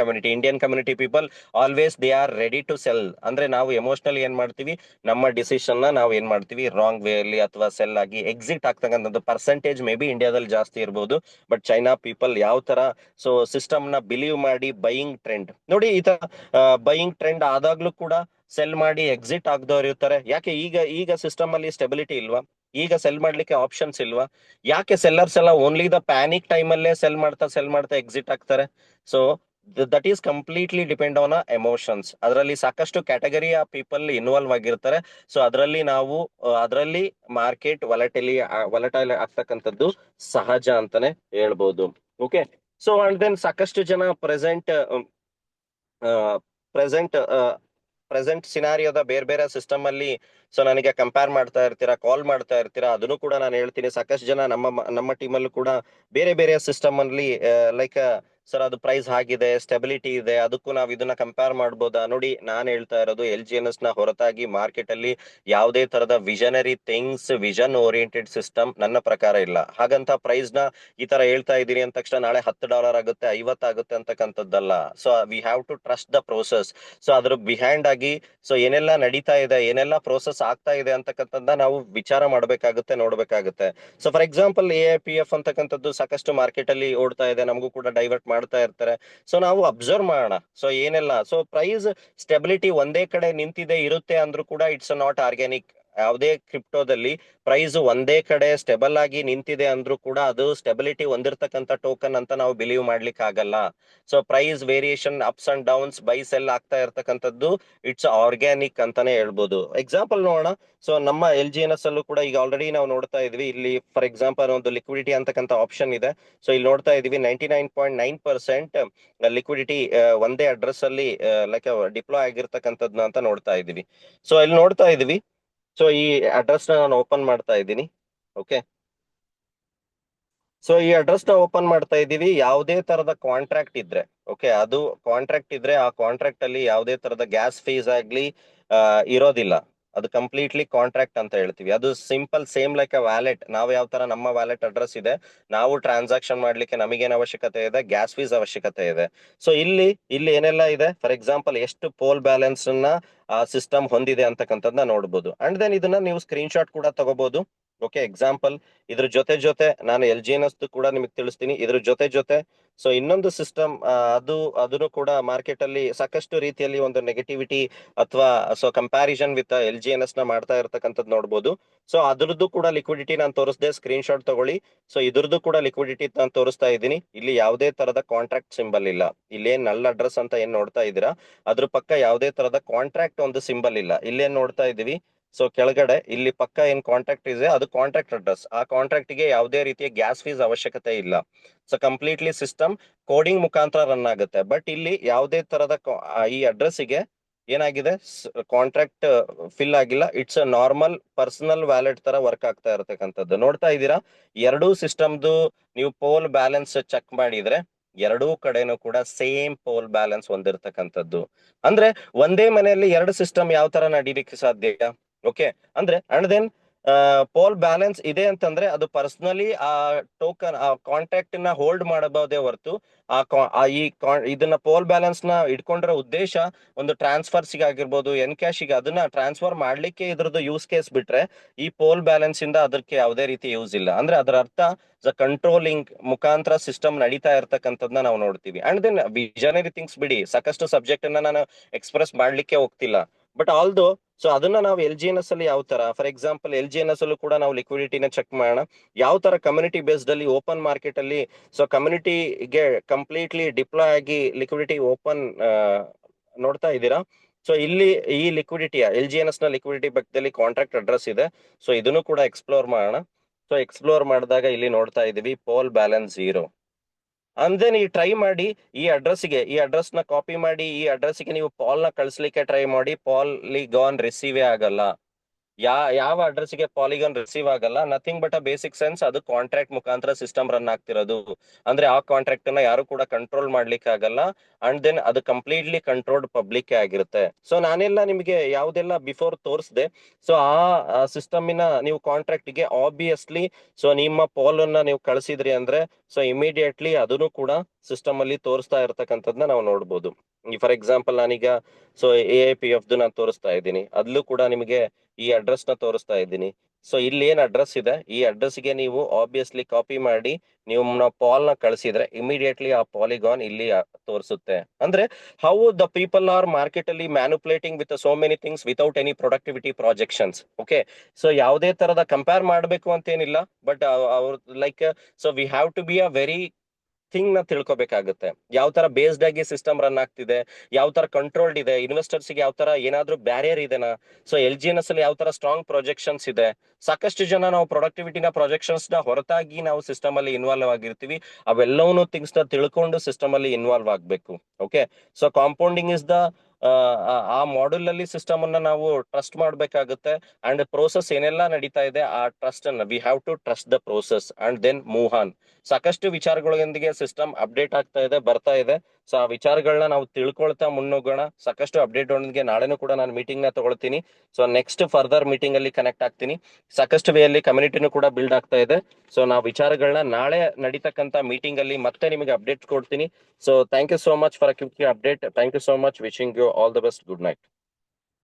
community people always they are ready to sell. ಅಂದ್ರೆ ನಾವು ಎಮೋಷನಲಿ ಏನ್ ಮಾಡ್ತೀವಿ, ನಮ್ಮ ಡಿಸಿಷನ್ ನ ನಾವು ಏನ್ ಮಾಡ್ತೀವಿ, ರಾಂಗ್ ವೇ ಅಲ್ಲಿ ಅಥವಾ ಸೆಲ್ ಆಗಿ ಎಕ್ಸಿಟ್ ಆಗ್ತಕ್ಕಂಥದ್ದು ಪರ್ಸೆಂಟೇಜ್ ಮೇ ಬಿ ಇಂಡಿಯಾದಲ್ಲಿ ಜಾಸ್ತಿ ಇರಬಹುದು. ಬಟ್ ಚೈನಾ ಪೀಪಲ್ ಯಾವ ತರ ಸೊ ಸಿಸ್ಟಮ್ ನ ಬಿಲೀವ್ ಮಾಡಿ ಬೈಯಿಂಗ್ ಟ್ರೆಂಡ್ ನೋಡಿ, ಈ ತರ ಬೈಯಿಂಗ್ ಟ್ರೆಂಡ್ ಆದಾಗ್ಲೂ ಕೂಡ ಸೆಲ್ ಮಾಡಿ ಎಕ್ಸಿಟ್ ಆಗದವ್ರು ಇರ್ತಾರೆ. ಯಾಕೆ? ಈಗ ಸಿಸ್ಟಮ್ ಅಲ್ಲಿ ಸ್ಟೆಬಿಲಿಟಿ ಇಲ್ವಾ? ಈಗ ಸೆಲ್ ಮಾಡ್ಲಿಕ್ಕೆ ಆಪ್ಷನ್ಸ್ ಇಲ್ವಾ? ಯಾಕೆ ಸೆಲ್ಲರ್ಸ್ ಎಲ್ಲ ಓನ್ಲಿ ದ ಪ್ಯಾನಿಕ್ ಟೈಮ್ ಅಲ್ಲೇ ಸೆಲ್ ಮಾಡ್ತಾ ಎಕ್ಸಿಟ್ ಆಗ್ತಾರೆ? So that is completely depend on emotions. ಅದರಲ್ಲಿ ಸಾಕಷ್ಟು ಕ್ಯಾಟಗರಿಯ ಪೀಪಲ್ ಇನ್ವಾಲ್ವ್ ಆಗಿರ್ತಾರೆ. ಸೊ ಅದರಲ್ಲಿ ಮಾರ್ಕೆಟ್ ವಲಟೈಲ್ ಆಗ್ತಕ್ಕಂಥದ್ದು ಸಹಜ ಅಂತಾನೆ ಹೇಳ್ಬೋದು. ಓಕೆ, ಸೊ ಅಂಡ್ ದೆನ್ ಸಾಕಷ್ಟು ಜನ ಪ್ರೆಸೆಂಟ್ ಪ್ರೆಸೆಂಟ್ ಸಿನಾರಿಯೋದ ಬೇರೆ ಬೇರೆ ಸಿಸ್ಟಮ್ ಅಲ್ಲಿ ಸೊ ನನಗೆ ಕಂಪೇರ್ ಮಾಡ್ತಾ ಇರ್ತೀರಾ, ಕಾಲ್ ಮಾಡ್ತಾ ಇರ್ತೀರಾ. ಅದನ್ನು ಕೂಡ ನಾನು ಹೇಳ್ತೀನಿ. ಸಾಕಷ್ಟು ಜನ ನಮ್ಮ ಟೀಮ್ ಅಲ್ಲೂ ಕೂಡ ಬೇರೆ ಬೇರೆ ಸಿಸ್ಟಮ್ ಅಲ್ಲಿ ಲೈಕ್ ಸರ್ ಅದು ಪ್ರೈಸ್ ಆಗಿದೆ, ಸ್ಟೆಬಿಲಿಟಿ ಇದೆ, ಅದಕ್ಕೂ ನಾವು ಇದನ್ನ ಕಂಪೇರ್ ಮಾಡ್ಬೋದಾ? ನೋಡಿ, ನಾನು ಹೇಳ್ತಾ ಇರೋದು LGNS ನ ಹೊರತಾಗಿ ಮಾರ್ಕೆಟ್ ಅಲ್ಲಿ ಯಾವುದೇ ತರದ visionary things, vision oriented system ನನ್ನ ಪ್ರಕಾರ ಇಲ್ಲ. ಹಾಗಂತ ಪ್ರೈಸ್ ನ ಈ ತರ ಹೇಳ್ತಾ ಇದೀನಿ ಅಂದ ತಕ್ಷಣ ನಾಳೆ $10 ಆಗುತ್ತೆ, 50 ಆಗುತ್ತೆ ಅಂತಕ್ಕಂಥದ್ದಲ್ಲ. So we have to trust the process. So ಅದ್ರ ಬಿಹೈಂಡ್ ಆಗಿ ಸೊ ಏನೆಲ್ಲ ನಡೀತಾ ಇದೆ, ಏನೆಲ್ಲ ಪ್ರೋಸೆಸ್ ಆಗ್ತಾ ಇದೆ ಅಂತಕ್ಕಂಥದ್ದನ್ನ ನಾವು ವಿಚಾರ ಮಾಡ್ಬೇಕಾಗುತ್ತೆ, ನೋಡ್ಬೇಕಾಗುತ್ತೆ. ಸೊ ಫಾರ್ ಎಕ್ಸಾಂಪಲ್ AIPF ಅಂತಕ್ಕಂಥದ್ದು ಸಾಕಷ್ಟು ಮಾರ್ಕೆಟ್ ಅಲ್ಲಿ ಓಡ್ತಾ ಇದೆ, ನಮಗೂ ಕೂಡ ಡೈವರ್ಟ್ ಮಾಡ್ತಾ ಇರ್ತಾರೆ. ಸೊ ನಾವು ಅಬ್ಸರ್ವ್ ಮಾಡೋಣ. ಸೊ ಏನೆಲ್ಲ, ಸೊ ಪ್ರೈಸ್ ಸ್ಟೆಬಿಲಿಟಿ ಒಂದೇ ಕಡೆ ನಿಂತಿದೆ ಇರುತ್ತೆ ಅಂದ್ರೂ ಕೂಡ ಇಟ್ಸ್ ನಾಟ್ ಆರ್ಗ್ಯಾನಿಕ್. ಯಾವುದೇ ಕ್ರಿಪ್ಟೋದಲ್ಲಿ ಪ್ರೈಸ್ ಒಂದೇ ಕಡೆ ಸ್ಟೆಬಲ್ ಆಗಿ ನಿಂತಿದೆ ಅಂದ್ರೂ ಕೂಡ ಅದು ಸ್ಟೆಬಿಲಿಟಿ ಹೊಂದಿರತಕ್ಕಂಥ ಟೋಕನ್ ಅಂತ ನಾವು ಬಿಲೀವ್ ಮಾಡ್ಲಿಕ್ಕೆ ಆಗಲ್ಲ. So price variation ups and downs, buy sell ಆಗ್ತಾ ಇರ್ತಕ್ಕಂಥದ್ದು ಇಟ್ಸ್ ಆರ್ಗ್ಯಾನಿಕ್ ಅಂತಾನೆ ಹೇಳ್ಬೋದು. ಎಕ್ಸಾಂಪಲ್ ನೋಡೋಣ. ಸೊ ನಮ್ಮ LGNS ಅಲ್ಲೂ ಕೂಡ ಈಗ ಆಲ್ರೆಡಿ ನಾವು ನೋಡ್ತಾ ಇದೀವಿ. ಇಲ್ಲಿ ಫಾರ್ ಎಕ್ಸಾಂಪಲ್ ಒಂದು ಲಿಕ್ವಿಡಿಟಿ ಅಂತಕ್ಕಂಥ ಆಪ್ಷನ್ ಇದೆ. ಸೊ ಇಲ್ಲಿ ನೋಡ್ತಾ ಇದೀವಿ 99.9% ಲಿಕ್ವಿಡಿಟಿ ಒಂದೇ ಅಡ್ರೆಸ್ ಅಲ್ಲಿ ಲೈಕ್ ಡಿಪ್ಲಾಯ್ ಆಗಿರ್ತಕ್ಕಂಥದ್ನ ಅಂತ ನೋಡ್ತಾ ಇದೀವಿ. ಸೊ ಇಲ್ಲಿ ನೋಡ್ತಾ ಇದೀವಿ. ಸೊ ಈ ಅಡ್ರೆಸ್ ನಾನು ಓಪನ್ ಮಾಡ್ತಾ ಇದ್ದೀನಿ. ಓಕೆ, ಸೊ ಈ ಅಡ್ರೆಸ್ ನ ಓಪನ್ ಮಾಡ್ತಾ ಇದ್ದೀವಿ. ಯಾವುದೇ ತರದ ಕಾಂಟ್ರಾಕ್ಟ್ ಇದ್ರೆ, ಓಕೆ, ಅದು ಕಾಂಟ್ರಾಕ್ಟ್ ಇದ್ರೆ ಆ ಕಾಂಟ್ರಾಕ್ಟ್ ಅಲ್ಲಿ ಯಾವುದೇ ತರದ ಗ್ಯಾಸ್ ಫೀಸ್ ಆಗ್ಲಿ ಇರೋದಿಲ್ಲ. ಅದು ಕಂಪ್ಲೀಟ್ಲಿ ಕಾಂಟ್ರಾಕ್ಟ್ ಅಂತ ಹೇಳ್ತೀವಿ. ಅದು simple same like a wallet. ನಾವು ಯಾವ ತರ ನಮ್ಮ ವ್ಯಾಲೆಟ್ ಅಡ್ರೆಸ್ ಇದೆ, ನಾವು ಟ್ರಾನ್ಸಾಕ್ಷನ್ ಮಾಡ್ಲಿಕ್ಕೆ ನಮಗೇನ್ ಅವಶ್ಯಕತೆ ಇದೆ, ಗ್ಯಾಸ್ ಫೀಸ್ ಅವಶ್ಯಕತೆ ಇದೆ. ಸೊ ಇಲ್ಲಿ ಏನೆಲ್ಲ ಇದೆ, ಫಾರ್ ಎಕ್ಸಾಂಪಲ್ ಎಷ್ಟು ಪೋಲ್ ಬ್ಯಾಲೆನ್ಸ್ ನ ಆ ಸಿಸ್ಟಮ್ ಹೊಂದಿದೆ ಅಂತಕ್ಕಂಥದ್ದನ್ನ ನೋಡ್ಬೋದು. ಅಂಡ್ ದೆನ್ ಇದನ್ನ ನೀವು ಸ್ಕ್ರೀನ್ ಶಾಟ್ ಕೂಡ ತಗೋಬಹುದು. ಓಕೆ, ಎಕ್ಸಾಂಪಲ್ ಇದ್ರ ಜೊತೆ ನಾನು LGNS ಕೂಡ ನಿಮಗೆ ತಿಳಿಸ್ತೀನಿ. ಇದ್ರ ಜೊತೆ ಸೊ ಇನ್ನೊಂದು ಸಿಸ್ಟಮ್, ಅದನ್ನು ಕೂಡ ಮಾರ್ಕೆಟ್ ಅಲ್ಲಿ ಸಾಕಷ್ಟು ರೀತಿಯಲ್ಲಿ ಒಂದು ನೆಗೆಟಿವಿಟಿ ಅಥವಾ ಸೊ ಕಂಪ್ಯಾರಿಸನ್ ವಿತ್ LGNS ನ ಮಾಡ್ತಾ ಇರ್ತಕ್ಕಂಥದ್ದು ನೋಡ್ಬೋದು. ಸೊ ಅದ್ರದ್ದು ಕೂಡ ಲಿಕ್ವಿಡಿಟಿ ನಾನು ತೋರಿಸ್ದೆ, ಸ್ಕ್ರೀನ್ ಶಾಟ್ ತಗೊಳ್ಳಿ. ಸೊ ಇದ್ರದ್ದು ಕೂಡ ಲಿಕ್ವಿಡಿಟಿ ನಾನು ತೋರಿಸ್ತಾ ಇದ್ದೀನಿ. ಇಲ್ಲಿ ಯಾವುದೇ ತರದ ಕಾಂಟ್ರಾಕ್ಟ್ ಸಿಂಬಲ್ ಇಲ್ಲ. ಇಲ್ಲೇನ್ ನಲ್ ಅಡ್ರೆಸ್ ಅಂತ ಏನ್ ನೋಡ್ತಾ ಇದ್ದೀರಾ, ಅದ್ರ ಪಕ್ಕ ಯಾವುದೇ ತರದ ಕಾಂಟ್ರಾಕ್ಟ್ ಒಂದು ಸಿಂಬಲ್ ಇಲ್ಲ. ಇಲ್ಲೇನ್ ನೋಡ್ತಾ ಇದೀವಿ, ಸೊ ಕೆಳಗಡೆ ಇಲ್ಲಿ ಪಕ್ಕ ಏನ್ ಕಾಂಟ್ರಾಕ್ಟ್ ಇದೆ ಅದು ಕಾಂಟ್ರಾಕ್ಟ್ ಅಡ್ರೆಸ್. ಆ ಕಾಂಟ್ರಾಕ್ಟ್ ಗೆ ಯಾವುದೇ ರೀತಿಯ ಗ್ಯಾಸ್ ಫೀಸ್ ಅವಶ್ಯಕತೆ ಇಲ್ಲ. ಸೊ ಕಂಪ್ಲೀಟ್ಲಿ ಸಿಸ್ಟಮ್ ಕೋಡಿಂಗ್ ಮುಖಾಂತರ ರನ್ ಆಗುತ್ತೆ. ಬಟ್ ಇಲ್ಲಿ ಯಾವುದೇ ತರದ ಈ ಅಡ್ರೆಸ್ ಗೆ ಏನಾಗಿದೆ, ಕಾಂಟ್ರಾಕ್ಟ್ ಫಿಲ್ ಆಗಿಲ್ಲ. It's a normal personal wallet ತರ ವರ್ಕ್ ಆಗ್ತಾ ಇರತಕ್ಕಂಥದ್ದು ನೋಡ್ತಾ ಇದ್ದೀರಾ. ಎರಡೂ ಸಿಸ್ಟಮ್ದು ನೀವು ಪೋಲ್ ಬ್ಯಾಲೆನ್ಸ್ ಚೆಕ್ ಮಾಡಿದ್ರೆ ಎರಡೂ ಕಡೆನೂ ಕೂಡ ಸೇಮ್ ಪೋಲ್ ಬ್ಯಾಲೆನ್ಸ್ ಹೊಂದಿರತಕ್ಕಂಥದ್ದು. ಅಂದ್ರೆ ಒಂದೇ ಮನೆಯಲ್ಲಿ ಎರಡು ಸಿಸ್ಟಮ್ ಯಾವ ತರ ನಡೀಲಿಕ್ಕೆ ಸಾಧ್ಯ? ಓಕೆ, ಅಂದ್ರೆ ಅಂಡ್ ದೆನ್ ಪೋಲ್ ಬ್ಯಾಲೆನ್ಸ್ ಇದೆ ಅಂತಂದ್ರೆ ಅದು ಪರ್ಸನಲಿ ಆ ಟೋಕನ್, ಆ ಕಾಂಟ್ಯಾಕ್ಟ್ ನ ಹೋಲ್ಡ್ ಮಾಡಬಹುದೇ ಹೊರತು ಇದನ್ನ ಪೋಲ್ ಬ್ಯಾಲೆನ್ಸ್ ನ ಇಟ್ಕೊಂಡಿರೋ ಉದ್ದೇಶ ಒಂದು ಟ್ರಾನ್ಸ್ಫರ್ಸ್ ಆಗಿರ್ಬೋದು, ಎನ್ಕ್ಯಾಶಿಗೆ ಅದನ್ನ ಟ್ರಾನ್ಸ್ಫರ್ ಮಾಡ್ಲಿಕ್ಕೆ ಇದ್ರದ್ದು ಯೂಸ್ ಕೇಸ್ ಬಿಟ್ರೆ ಈ ಪೋಲ್ ಬ್ಯಾಲೆನ್ಸ್ ಇಂದ ಅದಕ್ಕೆ ಯಾವುದೇ ರೀತಿ ಯೂಸ್ ಇಲ್ಲ. ಅಂದ್ರೆ ಅದರ ಅರ್ಥ ಕಂಟ್ರೋಲಿಂಗ್ ಮುಖಾಂತರ ಸಿಸ್ಟಮ್ ನಡೀತಾ ಇರ್ತಕ್ಕಂಥದ್ನ ನಾವು ನೋಡ್ತೀವಿ. ಅಂಡ್ ದೆನ್ ವಿಷನರಿ ಥಿಂಗ್ಸ್ ಬಿಡಿ, ಸಾಕಷ್ಟು ಸಬ್ಜೆಕ್ಟ್ ಅನ್ನ ನಾನು ಎಕ್ಸ್ಪ್ರೆಸ್ ಮಾಡ್ಲಿಕ್ಕೆ ಹೋಗ್ತಿಲ್ಲ. ಬಟ್ ಆಲ್ದೋ ಸೊ ಅದನ್ನ ನಾವು LGNS ಅಲ್ಲಿ ಯಾವ ತರ, ಫಾರ್ ಎಕ್ಸಾಂಪಲ್ LGNS ಅಲ್ಲೂ ಕೂಡ ನಾವು ಲಿಕ್ವಿಡಿಟಿನ ಚೆಕ್ ಮಾಡೋಣ. ಯಾವ ತರ ಕಮ್ಯುನಿಟಿ ಬೇಸ್ಡ್ ಅಲ್ಲಿ ಓಪನ್ ಮಾರ್ಕೆಟ್ ಅಲ್ಲಿ ಸೊ ಕಮ್ಯುನಿಟಿಗೆ ಕಂಪ್ಲೀಟ್ಲಿ ಡಿಪ್ಲಾಯ್ ಆಗಿ ಲಿಕ್ವಿಡಿಟಿ ಓಪನ್ ನೋಡ್ತಾ ಇದ್ದೀರಾ. ಸೊ ಇಲ್ಲಿ ಈ ಲಿಕ್ವಿಡಿಟಿಯ LGNS ನ ಲಿಕ್ವಿಡಿಟಿ ಪಕ್ಕದಲ್ಲಿ ಕಾಂಟ್ರಾಕ್ಟ್ ಅಡ್ರೆಸ್ ಇದೆ. ಸೊ ಇದನ್ನು ಕೂಡ ಎಕ್ಸ್ಪ್ಲೋರ್ ಮಾಡೋಣ. ಸೊ ಎಕ್ಸ್ಪ್ಲೋರ್ ಮಾಡಿದಾಗ ಇಲ್ಲಿ ನೋಡ್ತಾ ಇದೀವಿ ಪೋಲ್ ಬ್ಯಾಲೆನ್ಸ್ 0. ಅಂದ್ರೆ ನೀವು ಟ್ರೈ ಮಾಡಿ ಈ ಅಡ್ರೆಸ್ ನ ಕಾಪಿ ಮಾಡಿ ಈ ಅಡ್ರೆಸ್ಗೆ ನೀವು ಪಾಲ್ ನ ಕಳಿಸ್ಲಿಕ್ಕೆ ಟ್ರೈ ಮಾಡಿ, ಪಾಲಿಗಾನ್ ರಿಸೀವೇ ಆಗಲ್ಲ. ಯಾವ ಅಡ್ರೆಸ್ಗೆ ಪಾಲಿಗಾನ್ ರಿಸೀವ್ ಆಗಲ್ಲ, nothing but a basic sense ಅದು ಕಾಂಟ್ರಾಕ್ಟ್ ಮುಖಾಂತರ ಸಿಸ್ಟಮ್ ರನ್ ಆಗ್ತಿರೋದು. ಅಂದ್ರೆ ಆ ಕಾಂಟ್ರಾಕ್ಟ್ ಅನ್ನ ಯಾರು ಕೂಡ ಕಂಟ್ರೋಲ್ ಮಾಡ್ಲಿಕ್ಕೆ ಆಗಲ್ಲ. ಅಂಡ್ ದೆನ್ ಅದು ಕಂಪ್ಲೀಟ್ಲಿ ಕಂಟ್ರೋಲ್ಡ್ ಪಬ್ಲಿಕ್ ಆಗಿರುತ್ತೆ. ಸೊ ನಾನೆಲ್ಲ ನಿಮಗೆ ಯಾವ್ದೆಲ್ಲ ಬಿಫೋರ್ ತೋರಿಸ್ದೆ, ಸೊ ಆ ಸಿಸ್ಟಮಿನ ನೀವು ಕಾಂಟ್ರಾಕ್ಟ್ ಗೆ ಆಬ್ವಿಯಸ್ಲಿ ಸೊ ನಿಮ್ಮ ಪಾಲ್ ಅನ್ನ ನೀವು ಕಳಿಸಿದ್ರಿ ಅಂದ್ರೆ ಸೊ ಇಮಿಡಿಯೇಟ್ಲಿ ಅದನ್ನು ಕೂಡ ಸಿಸ್ಟಮ್ ಅಲ್ಲಿ ತೋರಿಸ್ತಾ ಇರ್ತಕ್ಕಂಥದ್ನ ನಾವು ನೋಡ್ಬೋದು. ಫಾರ್ ಎಕ್ಸಾಂಪಲ್ ನಾನೀಗ ಸೊ AIPF ನಾನು ತೋರಿಸ್ತಾ ಇದ್ದೀನಿ, ಅದ್ಲೂ ಕೂಡ ನಿಮಗೆ ಈ ಅಡ್ರೆಸ್ ನ ತೋರಿಸ್ತಾ ಇದ್ದೀನಿ. ಸೊ ಇಲ್ಲಿ ಏನ್ ಅಡ್ರೆಸ್ ಇದೆ, ಈ ಅಡ್ರೆಸ್ಗೆ ನೀವು ಆಬ್ವಿಯಸ್ಲಿ ಕಾಪಿ ಮಾಡಿ ನೀವು ಪಾಲ್ ನ ಕಳಿಸಿದ್ರೆ ಇಮಿಡಿಯೇಟ್ಲಿ ಆ ಪಾಲಿಗಾನ್ ಇಲ್ಲಿ ತೋರಿಸುತ್ತೆ. ಅಂದ್ರೆ how the people are market ಅಲ್ಲಿ manipulating with so many things without any productivity projections. Okay, so ಯಾವುದೇ ತರದ ಕಂಪೇರ್ ಮಾಡಬೇಕು ಅಂತೇನಿಲ್ಲ. ಬಟ್ ಅವ್ರ like so we have to be a very thing ನ ತಿಳ್ಕೊಬೇಕಾಗುತ್ತೆ. ಯಾವ ತರ ಬೇಸ್ಡ್ ಆಗಿ ಸಿಸ್ಟಮ್ ರನ್ ಆಗ್ತಿದೆ, ಯಾವ ತರ ಕಂಟ್ರೋಲ್ಡ್ ಇದೆ, ಇನ್ವೆಸ್ಟರ್ಸ್ ಗೆ ಯಾವ ತರ ಏನಾದ್ರೂ ಬ್ಯಾರಿಯರ್ ಇದೆನಾ, ಸೊ LGNS ಅಲ್ಲಿ ಯಾವ ತರ ಸ್ಟ್ರಾಂಗ್ ಪ್ರೊಜೆಕ್ಷನ್ಸ್ ಇದೆ. ಸಾಕಷ್ಟು ಜನ ನಾವು ಪ್ರೊಡಕ್ಟಿವಿಟಿನ ಪ್ರೊಜೆಕ್ಷನ್ಸ್ ನ ಹೊರತಾಗಿ ನಾವು ಸಿಸ್ಟಮ್ ಅಲ್ಲಿ ಇನ್ವಾಲ್ವ್ ಆಗಿರ್ತೀವಿ. ಅವೆಲ್ಲವನ್ನೂ ಥಿಂಗ್ಸ್ ನ ತಿಳ್ಕೊಂಡು ಸಿಸ್ಟಮ್ ಅಲ್ಲಿ ಇನ್ವಾಲ್ವ್ ಆಗ್ಬೇಕು. Okay, so compounding is the ಆ ಮಾಡ್ಯೂಲ್ ಅಲ್ಲಿ ಸಿಸ್ಟಮ್ ಅನ್ನ ನಾವು ಟ್ರಸ್ಟ್ ಮಾಡ್ಬೇಕಾಗುತ್ತೆ. ಅಂಡ್ ಪ್ರೋಸೆಸ್ ಏನೆಲ್ಲ ನಡೀತಾ ಇದೆ ಆ ಟ್ರಸ್ಟ್ ಅನ್ನ we have to trust the process and then move on. ಸಾಕಷ್ಟು ವಿಚಾರಗಳೊಂದಿಗೆ ಸಿಸ್ಟಮ್ ಅಪ್ಡೇಟ್ ಆಗ್ತಾ ಇದೆ, ಬರ್ತಾ ಇದೆ. ಸೊ ಆ ವಿಚಾರಗಳನ್ನ ನಾವು ತಿಳ್ಕೊಳ್ತಾ ಮುನ್ನೋಗೋಣ. ಸಾಕಷ್ಟು ಅಪ್ಡೇಟ್ ಒಂದಿಗೆ ನಾಳೆನೂ ಕೂಡ ನಾನು ಮೀಟಿಂಗ್ ನ ತಗೊಳ್ತೀನಿ. ಸೊ ನೆಕ್ಸ್ಟ್ ಫರ್ದರ್ ಮೀಟಿಂಗ್ ಅಲ್ಲಿ ಕನೆಕ್ಟ್ ಆಗ್ತೀನಿ. ಸಾಕಷ್ಟು ವೇ ಅಲ್ಲಿ ಕಮ್ಯುನಿಟಿನೂ ಕೂಡ ಬಿಲ್ಡ್ ಆಗ್ತಾ ಇದೆ. ಸೊ ನಾವು ವಿಚಾರಗಳನ್ನ ನಾಳೆ ನಡೀತಕ್ಕಂತ ಮೀಟಿಂಗ್ ಅಲ್ಲಿ ಮತ್ತೆ ನಿಮಗೆ ಅಪ್ಡೇಟ್ ಕೊಡ್ತೀನಿ. So thank you so much for a quick update. Thank you so much. Wishing you all the best. Good night.